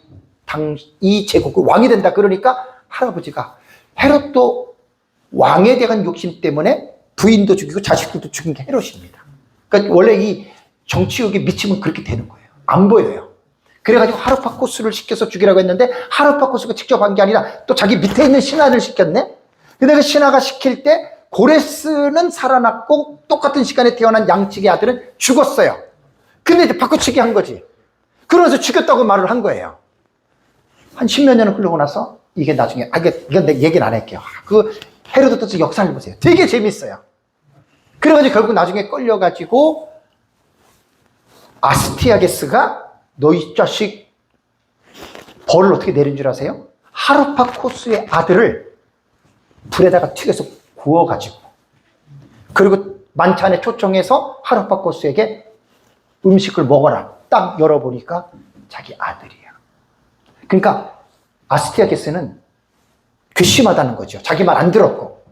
S1: 이 제국의 왕이 된다. 그러니까 할아버지가 헤롯도 왕에 대한 욕심 때문에 부인도 죽이고 자식들도 죽인 게 헤롯입니다. 그러니까 원래 이 정치욕에 미치면 그렇게 되는 거예요. 안 보여요. 그래가지고 하르파쿠스를 시켜서 죽이라고 했는데 하르파쿠스가 직접 한 게 아니라 또 자기 밑에 있는 신하를 시켰네. 근데 그 신하가 시킬 때 고레스는 살아났고 똑같은 시간에 태어난 양측의 아들은 죽었어요. 근데 이제 바꾸치기 한 거지. 그러면서 죽였다고 말을 한 거예요. 한 10몇 년을 흘러고 나서 이게 나중에 이건 내 얘기는 안 할게요. 그 헤로도토스 역사를 보세요. 되게 재밌어요. 그래가지고 결국 나중에 끌려가지고 아스티아게스가 너 이 자식 벌을 어떻게 내린 줄 아세요? 하르파코스의 아들을 불에다가 튀겨서 구워가지고 그리고 만찬에 초청해서 하르파코스에게 음식을 먹어라. 딱 열어보니까 자기 아들이야. 그러니까 아스티아게스는 괘씸하다는 거죠. 자기 말 안 들었고.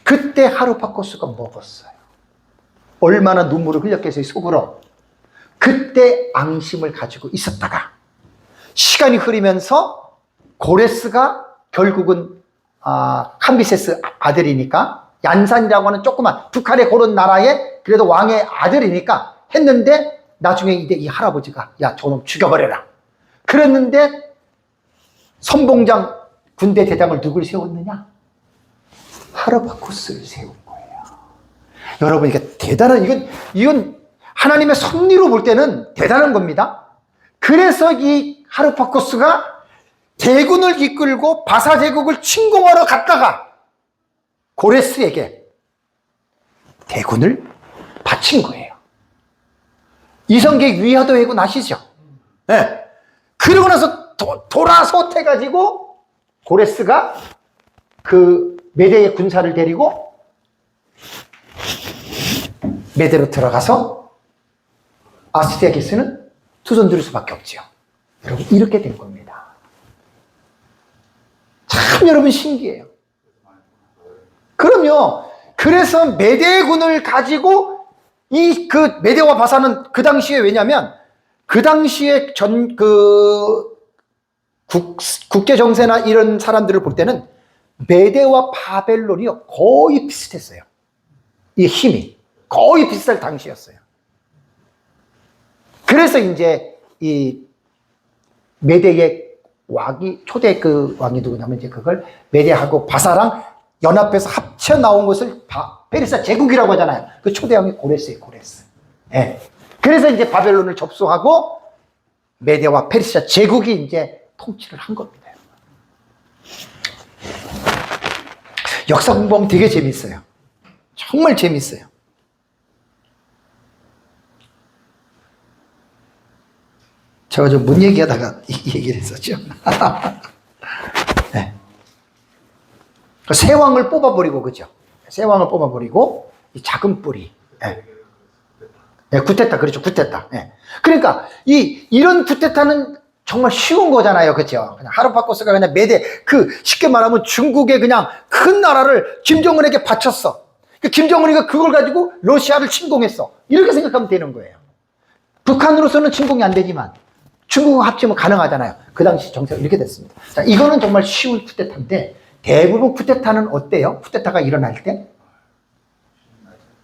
S1: 그때 하르파코스가 먹었어요. 얼마나 눈물을 흘렸겠어요, 속으로. 그때 앙심을 가지고 있었다가 시간이 흐르면서 고레스가 결국은 캄비세스 아들이니까 얀산이라고 하는 조그만 북한의 그런 나라의 그래도 왕의 아들이니까 했는데 나중에 이제 이 할아버지가 야 저놈 죽여버려라 그랬는데 선봉장 군대 대장을 누굴 세웠느냐? 하르파쿠스를 세운 거예요. 여러분 이게 대단한 이건 하나님의 섭리로 볼 때는 대단한 겁니다. 그래서 이 하르파쿠스가 대군을 이끌고 바사 제국을 침공하러 갔다가 고레스에게 대군을 바친 거예요. 이성계 위화도 해군 아시죠? 네. 그러고 나서 돌아서태가지고 고레스가 그 메대의 군사를 데리고 메대로 들어가서 아스티아게스는 투선 들일 수밖에 없죠. 여러분 이렇게 된 겁니다. 참 여러분 신기해요. 그럼요. 그래서 메대군을 가지고 그 메대와 바사는 그 당시에 왜냐면 그 당시에 국제 정세나 이런 사람들을 볼 때는 메대와 바벨론이 거의 비슷했어요. 이 힘이 거의 비슷할 당시였어요. 그래서 이제 이 메대의 왕이 초대 그 왕이 누구냐면 이제 그걸 메대하고 바사랑 연합해서 합쳐 나온 것을 페르시아 제국이라고 하잖아요. 그 초대 왕이 고레스예요, 고레스. 예. 그래서 이제 바벨론을 접수하고 메대와 페르시아 제국이 이제 통치를 한 겁니다. 역사 공부하면 되게 재밌어요. 정말 재밌어요. 제가 좀 문 얘기하다가 이 얘기를 했었죠. 네. 새 왕을 뽑아버리고, 그죠? 새 왕을 뽑아버리고, 이 작은 뿌리. 네. 네, 구테타, 그렇죠. 구테타. 네. 그러니까, 이런 구테타는 정말 쉬운 거잖아요. 그죠? 그냥 하르파쿠스가 그냥 쉽게 말하면 중국의 그냥 큰 나라를 김정은에게 바쳤어. 김정은이가 그걸 가지고 러시아를 침공했어. 이렇게 생각하면 되는 거예요. 북한으로서는 침공이 안 되지만, 중국과 합치면 가능하잖아요. 그 당시 정세가 이렇게 됐습니다. 자, 이거는 정말 쉬운 쿠데타인데 대부분 쿠데타는 어때요? 쿠데타가 일어날 때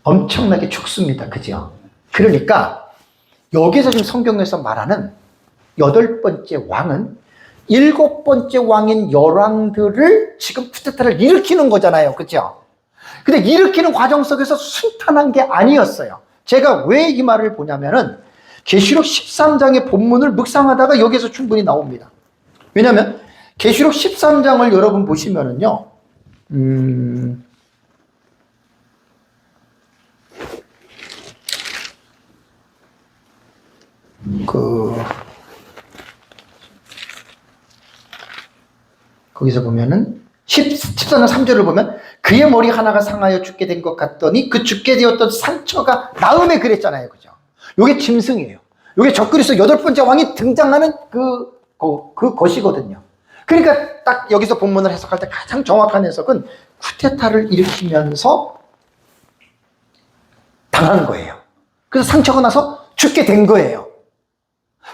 S1: 엄청나게 죽습니다. 그죠? 그러니까 여기서 지금 성경에서 말하는 8번째 왕은 7번째 왕인 열왕들을 지금 쿠데타를 일으키는 거잖아요. 그죠? 근데 일으키는 과정 속에서 순탄한 게 아니었어요. 제가 왜 이 말을 보냐면은 계시록 13장의 본문을 묵상하다가 여기서 충분히 나옵니다. 왜냐하면 계시록 13장을 여러분 보시면은요, 거기서 보면은 14장 3절을 보면 그의 머리 하나가 상하여 죽게 된 것 같더니 그 죽게 되었던 상처가 나음에 그랬잖아요. 그죠? 요게 짐승이에요. 요게 적그리스도 8번째 왕이 등장하는 것이거든요. 그러니까 딱 여기서 본문을 해석할 때 가장 정확한 해석은 쿠데타를 일으키면서 당한 거예요. 그래서 상처가 나서 죽게 된 거예요.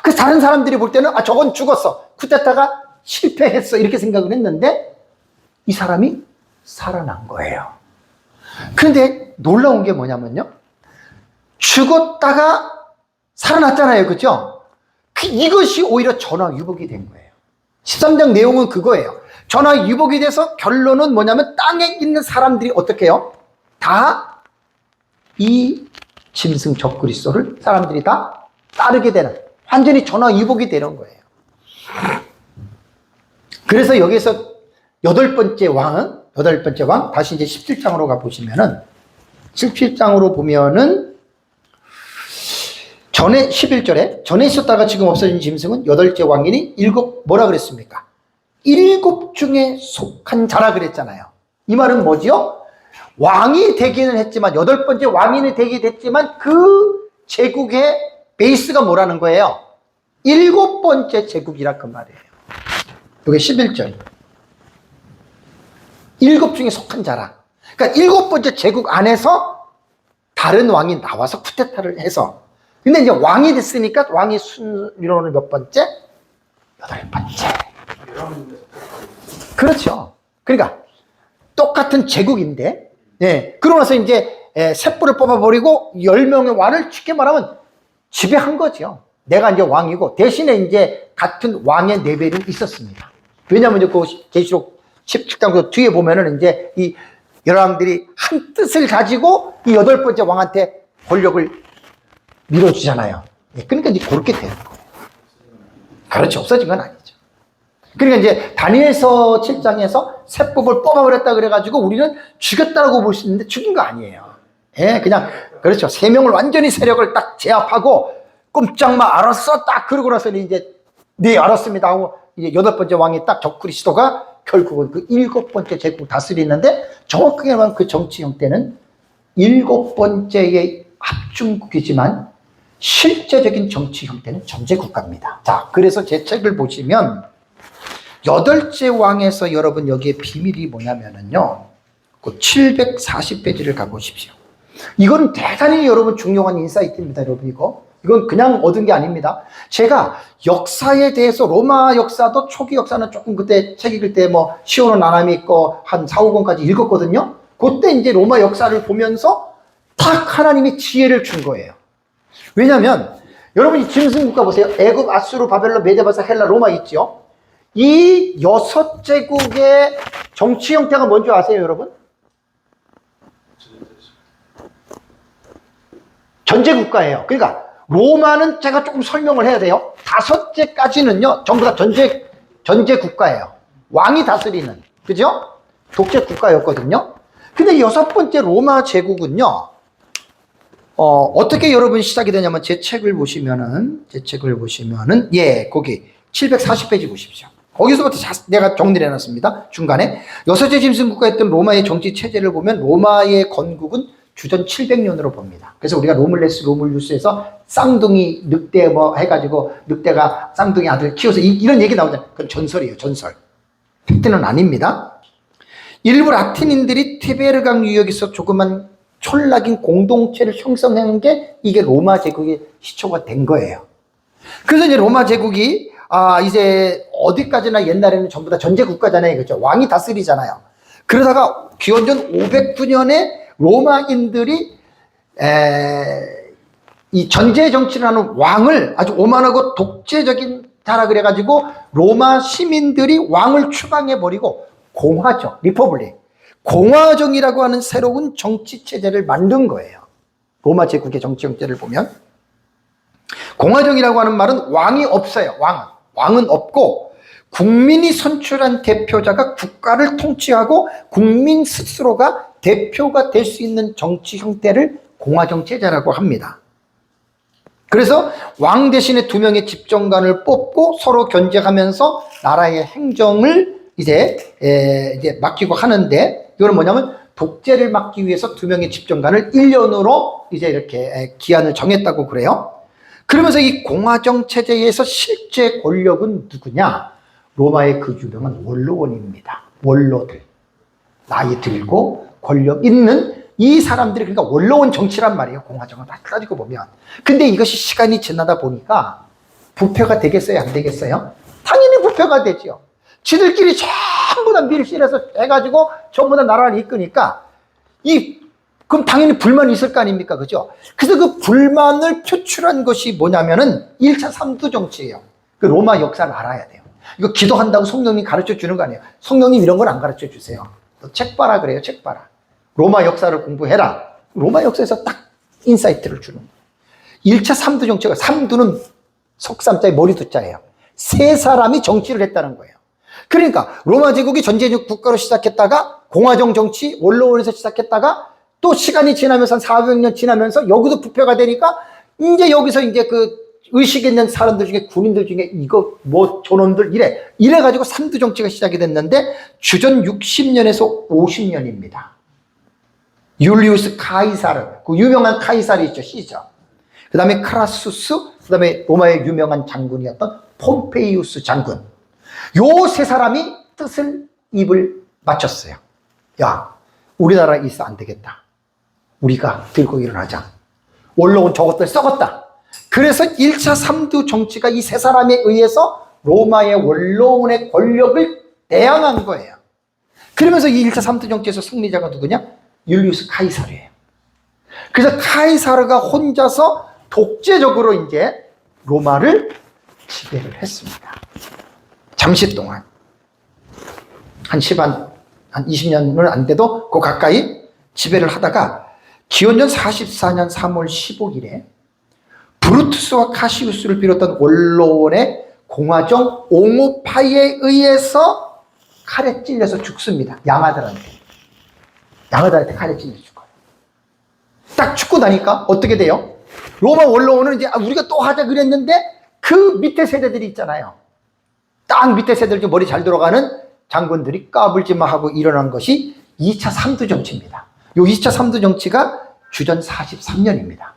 S1: 그래서 다른 사람들이 볼 때는 저건 죽었어. 쿠데타가 실패했어. 이렇게 생각을 했는데 이 사람이 살아난 거예요. 그런데 놀라운 게 뭐냐면요. 죽었다가 살아났잖아요. 그죠? 이것이 오히려 전화위복이 된 거예요. 13장 내용은 그거예요. 전화위복이 돼서 결론은 뭐냐면 땅에 있는 사람들이 어떻게 해요? 다 이 짐승 적그리스도를 사람들이 다 따르게 되는, 완전히 전화위복이 되는 거예요. 그래서 여기서 8번째 왕, 다시 이제 17장으로 가보시면은, 17장으로 보면은, 전에 11절에, 전에 있었다가 지금 없어진 짐승은 8째 왕이니 뭐라 그랬습니까? 7 중에 속한 자라 그랬잖아요. 이 말은 뭐지요? 왕이 되기는 했지만, 8번째 왕이 되긴 했지만, 그 제국의 베이스가 뭐라는 거예요? 7번째 제국이라 그 말이에요. 이게 11절. 7 중에 속한 자라. 그러니까 7번째 제국 안에서 다른 왕이 나와서 쿠데타를 해서. 근데 이제 왕이 됐으니까 왕이 순위로는 몇 번째? 8번째. 그렇죠. 그러니까 똑같은 제국인데, 그러고 나서 이제 셋불을 뽑아버리고 10명의 왕을 쉽게 말하면 지배한 거죠. 내가 이제 왕이고 대신에 이제 같은 왕의 레벨이 있었습니다. 왜냐하면 이제 그 계시록 17장 뒤에 보면은 이제 이 열왕들이 한 뜻을 가지고 이 8번째 왕한테 권력을 밀어주잖아요. 그러니까 이제 그렇게 되는 거예요. 그렇죠. 없어진 건 아니죠. 그러니까 이제 다니엘서 7장에서 셋법을 뽑아버렸다 그래가지고 우리는 죽였다라고 볼 수 있는데 죽인 거 아니에요. 그냥 그렇죠. 3명을 완전히 세력을 딱 제압하고 꼼짝마 알았어 딱 그러고 나서는 이제 네 알았습니다 하고 이제 8번째 왕이 딱 적그리스도가 결국은 그 7번째 제국을 다스리는데 정확하게 말하면 그 정치 형태는 7번째의 합중국이지만 실제적인 정치 형태는 전제국가입니다. 자, 그래서 제 책을 보시면 8째 왕에서 여러분 여기에 비밀이 뭐냐면은요, 그 740페이지를 가보십시오. 이건 대단히 여러분 중요한 인사이트입니다. 여러분 이건 그냥 얻은 게 아닙니다. 제가 역사에 대해서 로마 역사도 초기 역사는 조금 그때 책 읽을 때 뭐 시오노 나나미 있고 한 4, 5권까지 읽었거든요. 그때 이제 로마 역사를 보면서 딱 하나님이 지혜를 준 거예요. 왜냐면 여러분이 짐승국가 보세요. 애굽, 아수르, 바벨론, 메데바사, 헬라, 로마 있죠. 이 6제국의 정치 형태가 뭔지 아세요, 여러분? 전제국가예요. 그러니까 로마는 제가 조금 설명을 해야 돼요. 5제까지는요 전부 다 전제국가예요. 왕이 다스리는, 그죠? 독재국가였거든요. 근데 6번째 로마 제국은요 어떻게 여러분 시작이 되냐면 제 책을 보시면은 거기 740페이지 보십시오. 거기서부터 내가 정리를 해놨습니다. 중간에 6째 짐승국가였던 로마의 정치 체제를 보면 로마의 건국은 주전 700년으로 봅니다. 그래서 우리가 로물루스에서 쌍둥이 늑대 뭐 해가지고 늑대가 쌍둥이 아들 키워서 이런 얘기 나오잖아요. 그건 전설이에요. 전설. 팩트는 아닙니다. 일부 라틴인들이 티베르강 유역에서 조그만 촌락인 공동체를 형성한 게 이게 로마 제국의 시초가 된 거예요. 그래서 이제 로마 제국이 이제 어디까지나 옛날에는 전부 다 전제국가잖아요. 그렇죠? 왕이 다스리잖아요. 그러다가 기원전 509년에 로마인들이 이 전제 정치를 하는 왕을 아주 오만하고 독재적인 자라 그래가지고 로마 시민들이 왕을 추방해버리고 공화정, 리퍼블릭, 공화정이라고 하는 새로운 정치 체제를 만든 거예요. 로마 제국의 정치 형태를 보면 공화정이라고 하는 말은 왕이 없어요. 왕은 없고 국민이 선출한 대표자가 국가를 통치하고 국민 스스로가 대표가 될 수 있는 정치 형태를 공화정 체제라고 합니다. 그래서 왕 대신에 2명의 집정관을 뽑고 서로 견제하면서 나라의 행정을 이제 맡기고 하는데, 이거는 뭐냐면 독재를 막기 위해서 2명의 집정관을 1년으로 이제 이렇게 기한을 정했다고 그래요. 그러면서 이 공화정 체제에서 실제 권력은 누구냐? 로마의 그 유명한 원로원입니다. 원로들. 나이 들고 권력 있는 이 사람들이, 그러니까 원로원 정치란 말이에요. 공화정을 다 따지고 보면. 근데 이것이 시간이 지나다 보니까 부패가 되겠어요? 안 되겠어요? 당연히 부패가 되죠. 지들끼리 전부 다 밀실해서 해가지고 전부 다 나라를 이끄니까 그럼 당연히 불만이 있을 거 아닙니까? 그죠? 그래서 그 불만을 표출한 것이 뭐냐면은 1차 삼두 정치예요. 그 로마 역사를 알아야 돼요. 이거 기도한다고 성령님 가르쳐 주는 거 아니에요. 성령님 이런 건 안 가르쳐 주세요. 너 책 봐라 그래요. 책 봐라. 로마 역사를 공부해라. 로마 역사에서 딱 인사이트를 주는 거예요. 1차 삼두 정치가, 삼두는 석삼자의 머리두자예요. 세 사람이 정치를 했다는 거예요. 그러니까 로마 제국이 전제적 국가로 시작했다가 공화정 정치, 원로원에서 시작했다가 또 시간이 지나면서 한 400년 지나면서 여기도 부패가 되니까 이제 여기서 이제 그 의식 있는 사람들 중에, 군인들 중에 이거 뭐 저놈들 이래가지고 삼두 정치가 시작이 됐는데 주전 60년에서 50년입니다. 율리우스 카이사르, 그 유명한 카이사르 있죠, 시저. 그 다음에 크라수스, 그 다음에 로마의 유명한 장군이었던 폼페이우스 장군. 요 세 사람이 뜻을 입을 맞췄어요. 야, 우리나라에 있어 안 되겠다. 우리가 들고 일어나자. 원로원 저것들 썩었다. 그래서 1차 삼두 정치가 이 세 사람에 의해서 로마의 원로원의 권력을 대항한 거예요. 그러면서 이 1차 삼두 정치에서 승리자가 누구냐? 율리우스 카이사르예요. 그래서 카이사르가 혼자서 독재적으로 이제 로마를 지배를 했습니다. 잠시 동안. 한 20년은 안 돼도 그 가까이 지배를 하다가 기원전 44년 3월 15일에 브루투스와 카시우스를 비롯한 원로원의 공화정 옹호파에 의해서 칼에 찔려서 죽습니다. 양아들한테 칼에 찔려 죽어요. 딱 죽고 나니까 어떻게 돼요? 로마 원로원은 이제 우리가 또 하자 그랬는데 그 밑에 세대들이 있잖아요. 딱 밑에 세대들 중 머리 잘 돌아가는 장군들이 까불지마 하고 일어난 것이 2차 삼두 정치입니다. 이 2차 삼두 정치가 주전 43년입니다.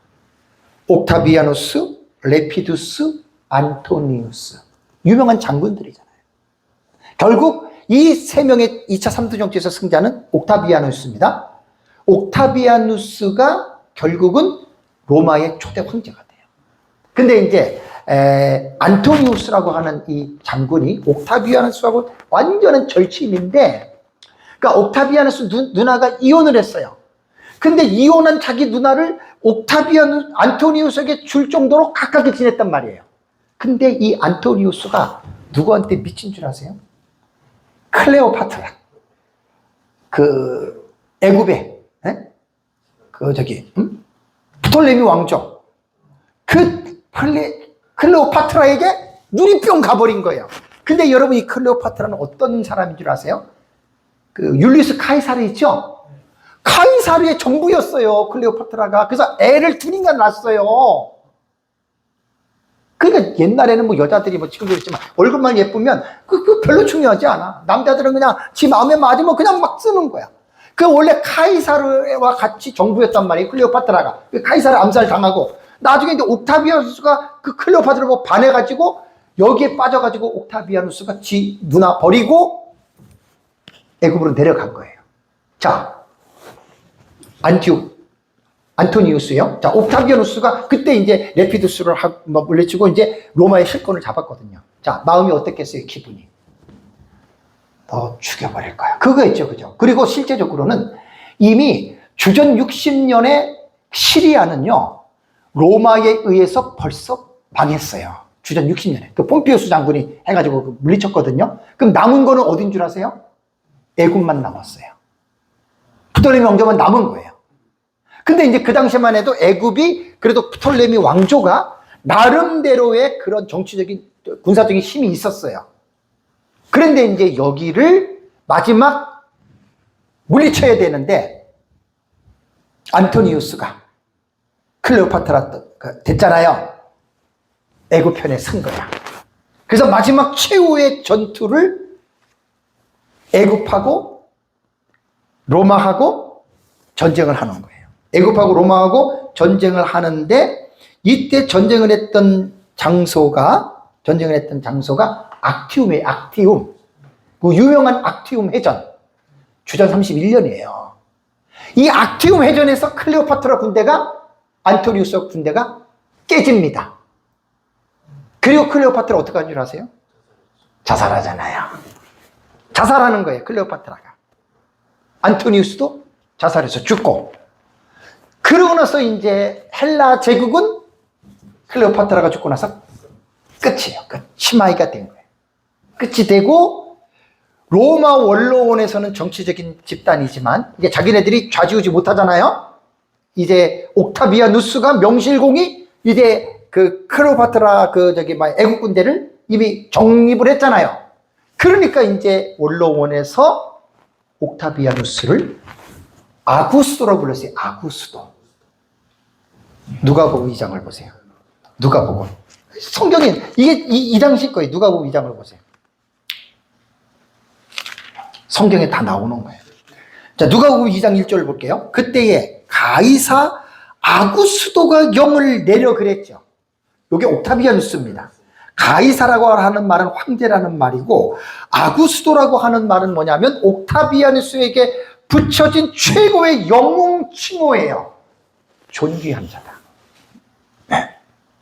S1: 옥타비아누스, 레피두스, 안토니우스. 유명한 장군들이잖아요. 결국 이 세 명의 2차 삼두 정치에서 승자는 옥타비아누스입니다. 옥타비아누스가 결국은 로마의 초대 황제가 돼요. 근데 이제 안토니우스라고 하는 이 장군이 옥타비아누스하고 완전한 절친인데, 그러니까 옥타비아누스 누나가 이혼을 했어요. 근데 이혼한 자기 누나를 안토니우스에게 줄 정도로 가깝게 지냈단 말이에요. 근데 이 안토니우스가 누구한테 미친 줄 아세요? 클레오파트라. 그 애굽의 프톨레미 왕조. 그 클레오파트라에게 눈이 뿅 가버린 거예요. 근데 여러분, 이 클레오파트라는 어떤 사람인 줄 아세요? 그 율리우스 카이사르 있죠? 카이사르의 정부였어요, 클레오파트라가. 그래서 애를 둘이나 낳았어요. 그러니까 옛날에는 뭐 여자들이 뭐 지금도 그렇지만 얼굴만 예쁘면 그 별로 중요하지 않아. 남자들은 그냥 지 마음에 맞으면 그냥 막 쓰는 거야. 그 원래 카이사르와 같이 정부였단 말이에요, 클레오파트라가. 카이사르 암살 당하고 나중에 이제 옥타비아누스가 그 클레오파트라를 보고 반해가지고 여기에 빠져가지고 옥타비아누스가 지 누나 버리고 애굽으로 내려간 거예요. 자, 안토니우스요. 자, 옥타비아누스가 그때 이제 레피두스를 물리치고 이제 로마의 실권을 잡았거든요. 자, 마음이 어땠겠어요, 기분이? 너 죽여버릴 거야. 그거였죠, 그죠? 그리고 실제적으로는 이미 주전 60년에 시리아는요, 로마에 의해서 벌써 망했어요. 주전 60년에. 그 폼피우스 장군이 해가지고 물리쳤거든요. 그럼 남은 거는 어딘 줄 아세요? 애굽만 남았어요. 프톨레미 왕조만 남은 거예요. 근데 이제 그 당시만 해도 애굽이 그래도 프톨레미 왕조가 나름대로의 그런 정치적인, 군사적인 힘이 있었어요. 그런데 이제 여기를 마지막 물리쳐야 되는데, 안토니우스가 클레오파트라 됐잖아요. 애굽편에 선 거야. 그래서 마지막 최후의 전투를 애굽하고 로마하고 전쟁을 하는 거예요. 애굽하고 로마하고 전쟁을 하는데, 이때 전쟁을 했던 장소가 악티움이에요. 악티움. 그 유명한 악티움 해전. 주전 31년이에요. 이 악티움 해전에서 클레오파트라 군대가, 안토니우스 군대가 깨집니다. 그리고 클레오파트라 어떻게 하는 줄 아세요? 자살하잖아요. 자살하는 거예요, 클레오파트라가. 안토니우스도 자살해서 죽고. 그러고 나서 이제 헬라 제국은 클레오파트라가 죽고 나서 끝이에요. 끝. 치마이가 된 거예요. 끝이 되고, 로마 원로원에서는 정치적인 집단이지만 이제 자기네들이 좌지우지 못하잖아요. 이제 옥타비아누스가 명실공히 이제 그 클레오파트라 애국 군대를 이미 정립을 했잖아요. 그러니까 이제 원로원에서 옥타비아누스를 아구스도라고 불렀어요. 아구스도. 누가복음 2장을 보세요. 누가복음. 성경에 이게 이 당시 거예요. 누가복음 2장을 보세요. 성경에 다 나오는 거예요. 자, 누가복음 2장 1절을 볼게요. 그때에 가이사 아구스도가 영을 내려 그랬죠. 이게 옥타비아누스입니다. 가이사라고 하는 말은 황제라는 말이고, 아구스도라고 하는 말은 뭐냐면 옥타비아누스에게 붙여진 최고의 영웅 칭호예요. 존귀한 자다.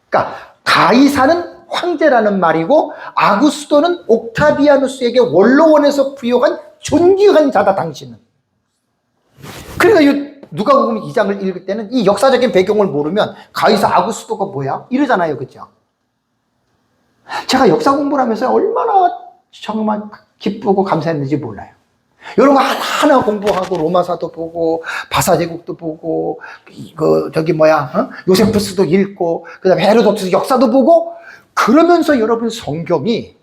S1: 그러니까 가이사는 황제라는 말이고, 아구스도는 옥타비아누스에게 원로원에서 부여한 존귀한 자다, 당신은. 그러니까 누가복음 2장을 읽을 때는 이 역사적인 배경을 모르면 가이사 아구스도가 뭐야? 이러잖아요. 그죠? 제가 역사 공부를 하면서 얼마나 정말 기쁘고 감사했는지 몰라요. 이런 거 하나하나 공부하고, 로마사도 보고, 바사제국도 보고, 요세푸스도 읽고, 그 다음에 헤로도투스 역사도 보고, 그러면서 여러분 성경이,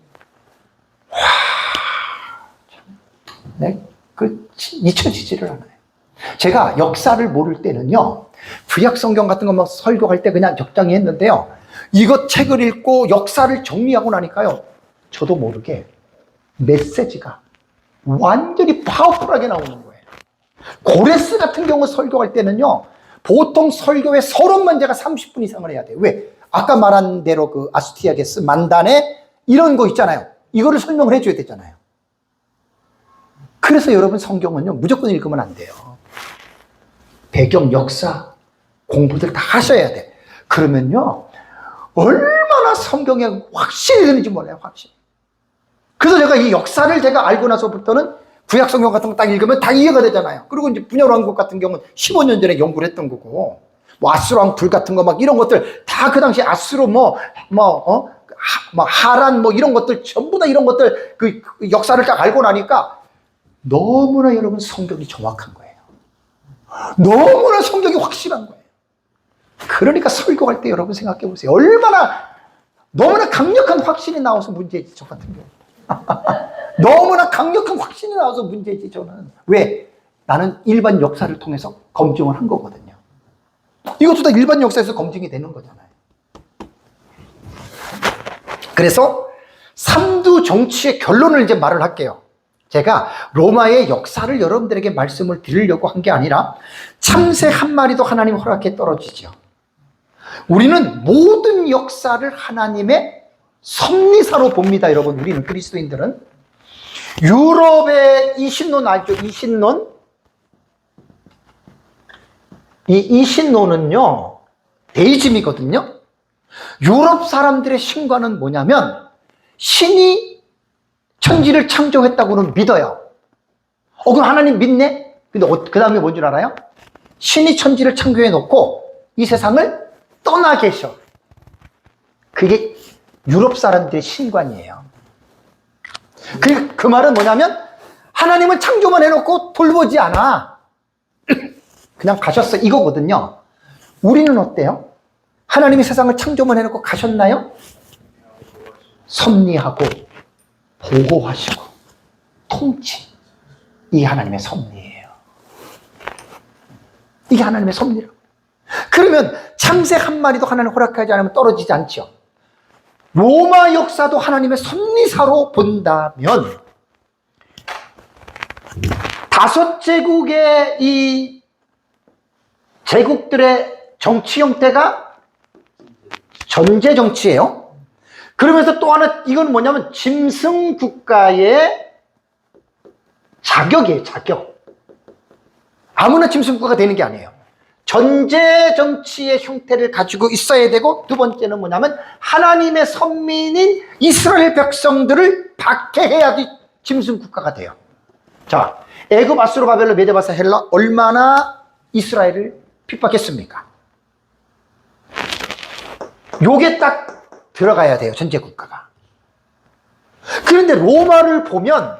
S1: 잊혀지지를 않아요. 제가 역사를 모를 때는요, 구약 성경 같은 거 막 설교할 때 그냥 적당히 했는데요, 이거 책을 읽고 역사를 정리하고 나니까요, 저도 모르게 메시지가 완전히 파워풀하게 나오는 거예요. 고레스 같은 경우 설교할 때는요, 보통 설교의 서론만 제가 30분 이상을 해야 돼요. 왜? 아까 말한 대로 그 아스티아게스, 만단에 이런 거 있잖아요. 이거를 설명을 해줘야 되잖아요. 그래서 여러분 성경은요, 무조건 읽으면 안 돼요. 배경, 역사, 공부들 다 하셔야 돼. 그러면요, 얼마나 성경에 확실히 되는지 몰라요, 확실히. 그래서 제가 이 역사를 제가 알고 나서부터는 구약 성경 같은 거 딱 읽으면 다 이해가 되잖아요. 그리고 이제 분열왕국 같은 경우는 15년 전에 연구를 했던 거고, 뭐 아수르왕 불 같은 거 막 이런 것들 다 그 당시 아수르 하란 이런 것들 전부 다 이런 것들 그 역사를 딱 알고 나니까 너무나 여러분 성경이 정확한 거예요. 너무나 성경이 확실한 거예요. 그러니까 설교할 때 여러분 생각해 보세요. 너무나 강력한 확신이 나와서 문제지, 저 같은 경우. 너무나 강력한 확신이 나와서 문제지, 저는. 왜? 나는 일반 역사를 통해서 검증을 한 거거든요. 이것도 다 일반 역사에서 검증이 되는 거잖아요. 그래서 삼두 정치의 결론을 이제 말을 할게요. 제가 로마의 역사를 여러분들에게 말씀을 드리려고 한 게 아니라 참새 한 마리도 하나님 허락해 떨어지죠. 우리는 모든 역사를 하나님의 섭리사로 봅니다, 여러분. 우리는 그리스도인들은. 유럽의 이신론 알죠? 이신론? 이 이신론은요, 데이즘이거든요. 유럽 사람들의 신과는 뭐냐면 신이 천지를 창조했다고는 믿어요. 그럼 하나님 믿네? 근데 그 다음에 뭔 줄 알아요? 신이 천지를 창조해 놓고 이 세상을 떠나 계셔. 그게 유럽 사람들의 신관이에요. 그 말은 뭐냐면 하나님은 창조만 해놓고 돌보지 않아. 그냥 가셨어, 이거거든요. 우리는 어때요? 하나님이 세상을 창조만 해놓고 가셨나요? 섭리하고 보호하시고 통치. 이게 하나님의 섭리예요. 이게 하나님의 섭리라고. 그러면 참새 한 마리도 하나님 허락하지 않으면 떨어지지 않죠. 로마 역사도 하나님의 섭리사로 본다면 5제국의 이 제국들의 정치 형태가 전제 정치예요. 그러면서 또 하나 이건 뭐냐면 짐승 국가의 자격이에요. 자격. 아무나 짐승 국가가 되는 게 아니에요. 전제 정치의 형태를 가지고 있어야 되고, 두 번째는 뭐냐면 하나님의 선민인 이스라엘 백성들을 박해해야지 짐승 국가가 돼요. 자, 애굽, 아수르, 바벨론, 메데, 바사, 헬라 얼마나 이스라엘을 핍박했습니까? 요게 딱 들어가야 돼요. 전제 국가가. 그런데 로마를 보면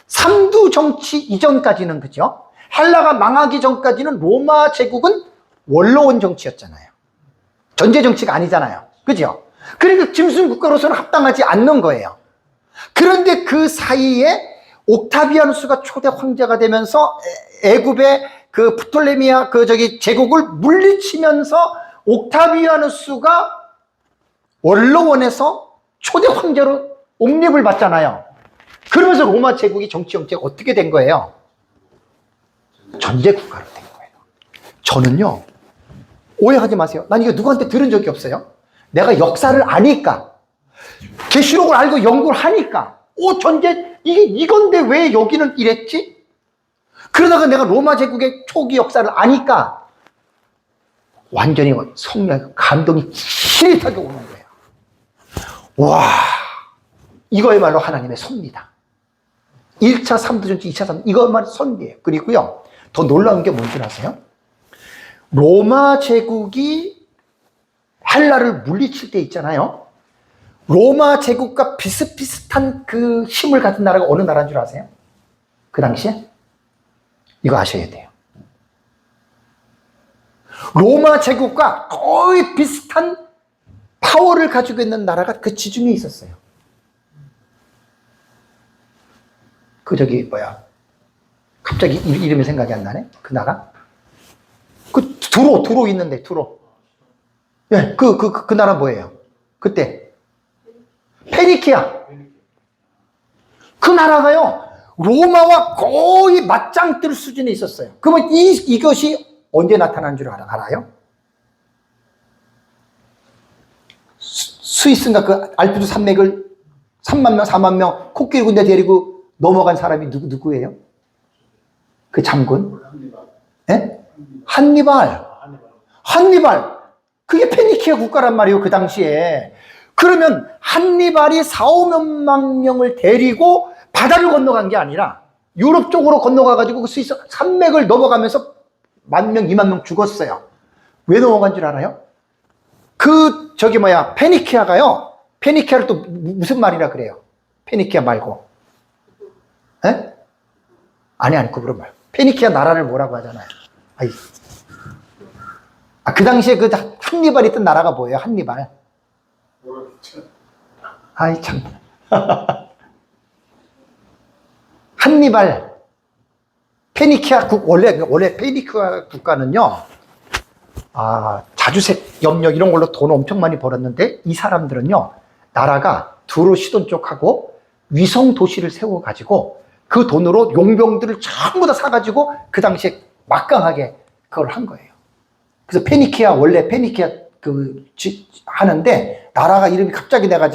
S1: 삼두 정치 이전까지는, 그죠? 헬라가 망하기 전까지는 로마 제국은 원로원 정치였잖아요. 전제 정치가 아니잖아요. 그죠? 그러니까 짐승 국가로서는 합당하지 않는 거예요. 그런데 그 사이에 옥타비아누스가 초대 황제가 되면서 애굽의 그 프톨레미아 제국을 물리치면서 옥타비아누스가 원로원에서 초대 황제로 옹립을 받잖아요. 그러면서 로마 제국이 정치 형태가 어떻게 된 거예요? 전제 국가로 된 거예요. 저는요, 오해하지 마세요. 난 이거 누구한테 들은 적이 없어요. 내가 역사를 아니까, 계시록을 알고 연구를 하니까, 전제 이건데 왜 여기는 이랬지? 그러다가 내가 로마 제국의 초기 역사를 아니까 완전히 성령 감동이 실타게 오는 거예요. 와, 이거야말로 하나님의 섭리다. 1차 3두전지 2차 3 이것만 섭리예요. 그리고요, 더 놀라운 게 뭔지 아세요? 로마 제국이 헬라를 물리칠 때 있잖아요. 로마 제국과 비슷비슷한 그 힘을 가진 나라가 어느 나라인 줄 아세요? 그 당시에? 이거 아셔야 돼요. 로마 제국과 거의 비슷한 파워를 가지고 있는 나라가 그 지중해에 있었어요. 갑자기 이름이 생각이 안 나네? 그 나라? 두로 있는데, 두로. 예, 그 나라 뭐예요? 그때. 페니키아. 그 나라가요, 로마와 거의 맞짱 뜰 수준에 있었어요. 그러면 이것이 언제 나타난 줄 알아요? 스위스인가 그 알프스 산맥을 3만 명, 4만 명 코끼리 군대 데리고 넘어간 사람이 누구예요? 그 장군? 예? 한니발. 그게 페니키아 국가란 말이에요, 그 당시에. 그러면 한니발이 4, 5만 명을 데리고 바다를 건너간 게 아니라 유럽 쪽으로 건너가가지고 그 스위스 산맥을 넘어가면서 10,000명, 20,000명 죽었어요. 왜 넘어간 줄 알아요? 페니키아가요. 페니키아를 또 무슨 말이라 그래요? 페니키아 말고. 에? 아니, 그거로 말고. 페니키아 나라를 뭐라고 하잖아요. 그 당시에 그 한니발 있던 나라가 뭐예요? 한니발. 참. 한니발. 페니키아 원래 페니키아 국가는요, 자주색, 염력 이런 걸로 돈 엄청 많이 벌었는데, 이 사람들은요, 나라가 두로 시돈 쪽하고 위성 도시를 세워가지고 그 돈으로 용병들을 전부 다 사가지고 그 당시에 막강하게 그걸 한 거예요. 그래서 원래 페니키아 하는데, 나라가 이름이 갑자기 내가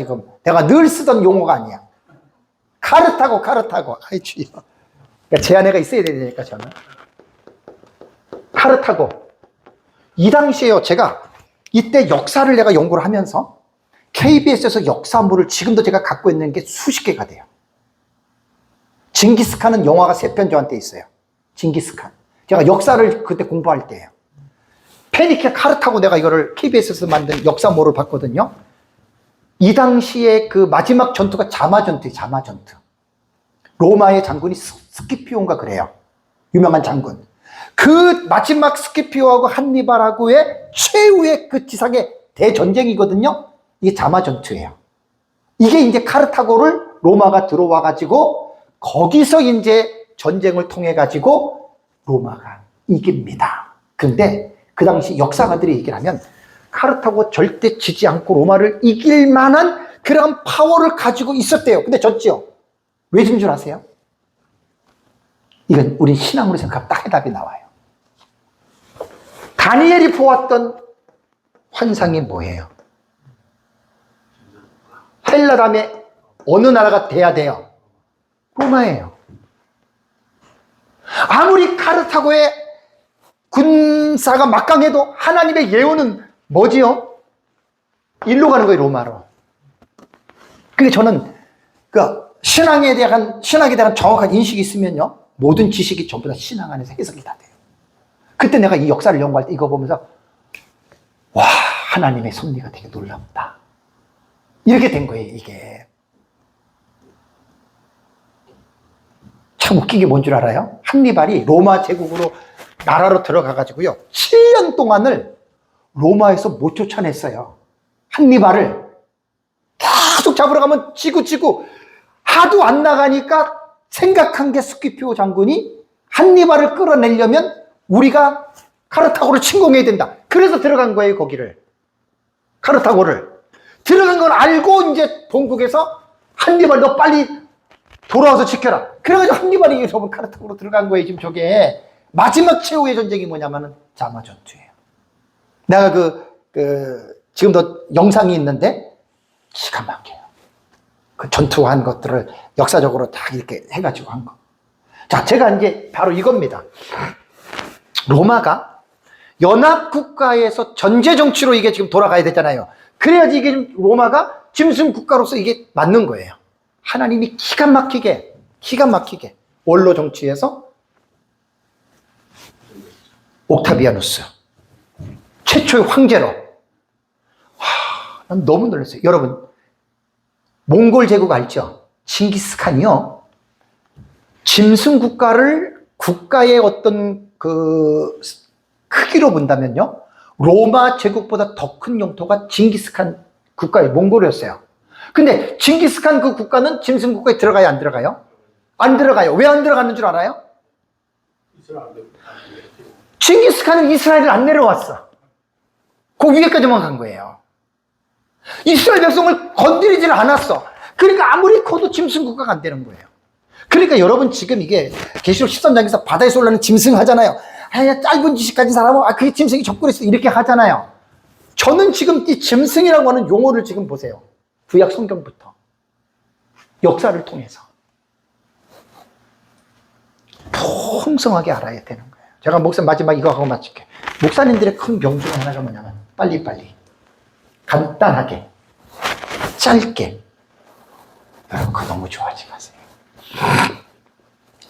S1: 늘 쓰던 용어가 아니야. 카르타고. 주여. 그러니까 제 아내가 있어야 되니까 저는. 카르타고. 이 당시에요, 제가 이때 역사를 내가 연구를 하면서 KBS에서 역사물을 지금도 제가 갖고 있는 게 수십 개가 돼요. 징기스칸은 영화가 3편 저한테 있어요. 징기스칸. 제가 역사를 그때 공부할 때예요. 페니키아 카르타고 내가 이거를 KBS에서 만든 역사물을 봤거든요. 이 당시에 그 마지막 전투가 자마 전투. 로마의 장군이 스키피온가 그래요. 유명한 장군. 그 마지막 스키피오하고 한니발하고의 최후의 그 지상의 대전쟁이거든요. 이게 자마 전투예요. 이게 이제 카르타고를 로마가 들어와 가지고 거기서 이제 전쟁을 통해 가지고 로마가 이깁니다. 근데 그 당시 역사가들이 얘기를 하면 카르타고 절대 지지 않고 로마를 이길 만한 그런 파워를 가지고 있었대요. 근데 졌죠. 왜 진 줄 아세요? 이건 우리 신앙으로 생각하면 딱 해답이 나와요. 다니엘이 보았던 환상이 뭐예요? 헬라 다음에 어느 나라가 돼야 돼요? 로마예요. 아무리 카르타고의 군사가 막강해도 하나님의 예언은 뭐지요? 일로 가는 거예요, 로마로. 그러니까 저는 그 신학에 대한 정확한 인식이 있으면요, 모든 지식이 전부 다 신앙 안에서 해석이 다 돼요. 그때 내가 이 역사를 연구할 때 이거 보면서 와, 하나님의 섭리가 되게 놀랍다. 이렇게 된 거예요, 이게. 참 웃긴 게 뭔 줄 알아요? 한니발이 로마 제국으로 나라로 들어가가지고요, 7년 동안을 로마에서 못 쫓아냈어요. 한니발을 계속 잡으러 가면 지고 하도 안 나가니까 생각한 게 스키피오 장군이 한니발을 끌어내려면 우리가 카르타고를 침공해야 된다. 그래서 들어간 거예요, 거기를. 카르타고를. 들어간 걸 알고 이제 본국에서 한니발 너 빨리 돌아와서 지켜라. 그래가지고 한니발이 저번 카르타고로 들어간 거예요. 지금 저게 마지막 최후의 전쟁이 뭐냐면은 자마 전투예요. 내가 지금도 영상이 있는데 기가 막혀요. 그 전투한 것들을 역사적으로 다 이렇게 해가지고 한 거. 자, 제가 이제 바로 이겁니다. 로마가 연합국가에서 전제 정치로 이게 지금 돌아가야 되잖아요. 그래야지 이게 로마가 짐승 국가로서 이게 맞는 거예요. 하나님이 기가 막히게 원로 정치에서 옥타비아누스 최초의 황제로. 난 너무 놀랐어요. 여러분, 몽골 제국 알죠? 징기스칸이요, 짐승 국가를 국가의 어떤 그 크기로 본다면요, 로마 제국보다 더 큰 영토가 징기스칸 국가의 몽골이었어요. 근데 징기스칸 그 국가는 짐승 국가에 들어가요, 안 들어가요? 안 들어가요. 왜 안 들어가는 줄 알아요? 징기스칸은 이스라엘을 안 내려왔어. 그 위에까지만 간 거예요. 이스라엘 백성을 건드리지를 않았어. 그러니까 아무리 커도 짐승 국가가 안 되는 거예요. 그러니까 여러분, 지금 이게 계시록 13장에서 바다에서 올라오는 짐승 하잖아요. 짧은 지식 가진 사람은 그게 짐승이 적군에 있어 이렇게 하잖아요. 저는 지금 이 짐승이라고 하는 용어를 지금 보세요. 구약 성경부터 역사를 통해서 풍성하게 알아야 되는 거예요. 제가 목사 마지막 이거 하고 마칠게요. 목사님들의 큰 병 중에 하나가 뭐냐면 빨리빨리 간단하게 짧게. 여러분, 그거 너무 좋아하지 마세요.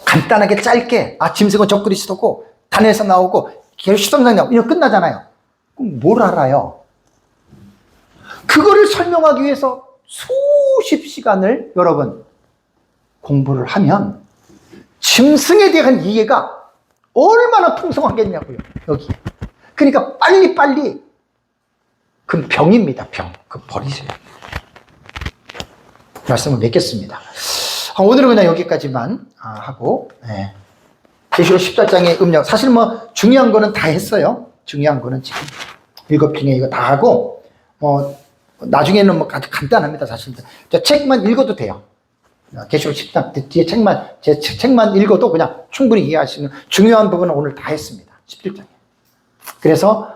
S1: 간단하게 짧게, 짐승은 적그리스도고 단에서 나오고 계속 13장 나오고 이거 끝나잖아요. 그럼 뭘 알아요? 그거를 설명하기 위해서 수십 시간을 여러분 공부를 하면 짐승에 대한 이해가 얼마나 풍성하겠냐고요, 여기. 그러니까 빨리빨리. 그건 병입니다, 병. 그거 버리세요. 말씀을 맺겠습니다. 오늘은 그냥 여기까지만 하고, 계시록 14장의 음력. 사실 뭐 중요한 거는 다 했어요. 중요한 거는 지금 7중에 이거 다 하고, 나중에는 뭐 아주 간단합니다, 사실. 저 책만 읽어도 돼요. 계시록 10장 뒤에 제 책만 읽어도 그냥 충분히 이해할 수 있는 중요한 부분은 오늘 다 했습니다. 17장에. 그래서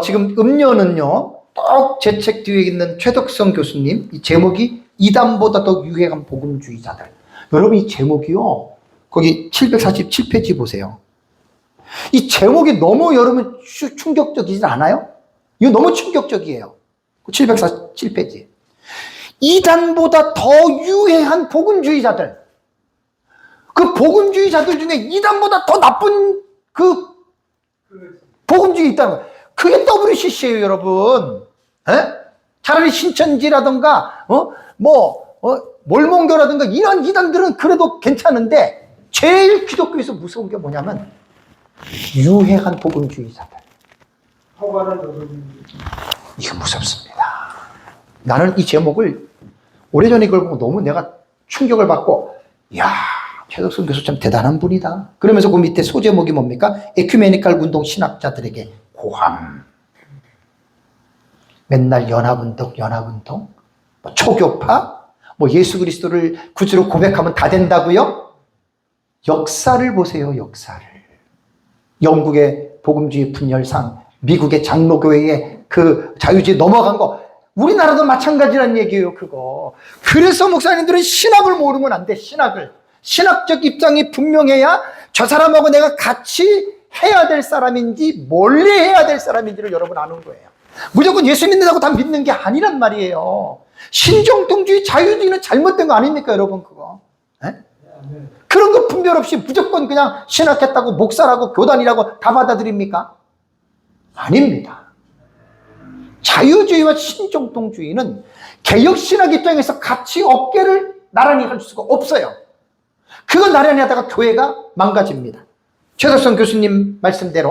S1: 지금 음료는요, 꼭 제 책 뒤에 있는 최덕성 교수님, 이 제목이 이단보다 더 유해한 복음주의자들. 여러분, 이 제목이요, 거기 747페이지 보세요. 이 제목이 너무 여러분 충격적이지 않아요? 이거 너무 충격적이에요. 747페이지. 이단보다 더 유해한 복음주의자들. 그 복음주의자들 중에 이단보다 더 나쁜 그 복음주의 있다는 거예요. 그게 WCC예요, 여러분. 차라리 신천지라든가, 몰몬교라든가 이런 이단들은 그래도 괜찮은데, 제일 기독교에서 무서운 게 뭐냐면, 유해한 복음주의자들.
S2: 허가를 얻은
S1: 이거 무섭습니다. 나는 이 제목을 오래전에 이걸 보고 너무 내가 충격을 받고, 이야, 최덕선 교수 참 대단한 분이다. 그러면서 그 밑에 소제목이 뭡니까? 에큐메니칼 운동 신학자들에게 고함. 맨날 연합운동, 뭐 초교파, 뭐 예수 그리스도를 구주로 고백하면 다 된다고요? 역사를 보세요, 역사를. 영국의 복음주의 분열상, 미국의 장로교회의 그 자유주의 넘어간 거, 우리나라도 마찬가지란 얘기예요, 그거. 그래서 목사님들은 신학을 모르면 안 돼, 신학을. 신학적 입장이 분명해야 저 사람하고 내가 같이 해야 될 사람인지 멀리 해야 될 사람인지를 여러분 아는 거예요. 무조건 예수 믿는다고 다 믿는 게 아니란 말이에요. 신정통주의, 자유주의는 잘못된 거 아닙니까, 여러분, 그거? 에? 그런 거 분별 없이 무조건 그냥 신학했다고 목사라고 교단이라고 다 받아들입니까? 아닙니다. 자유주의와 신정통주의는 개혁신학 입장에서 같이 어깨를 나란히 할 수가 없어요. 그거 나란히 하다가 교회가 망가집니다. 최덕선 교수님 말씀대로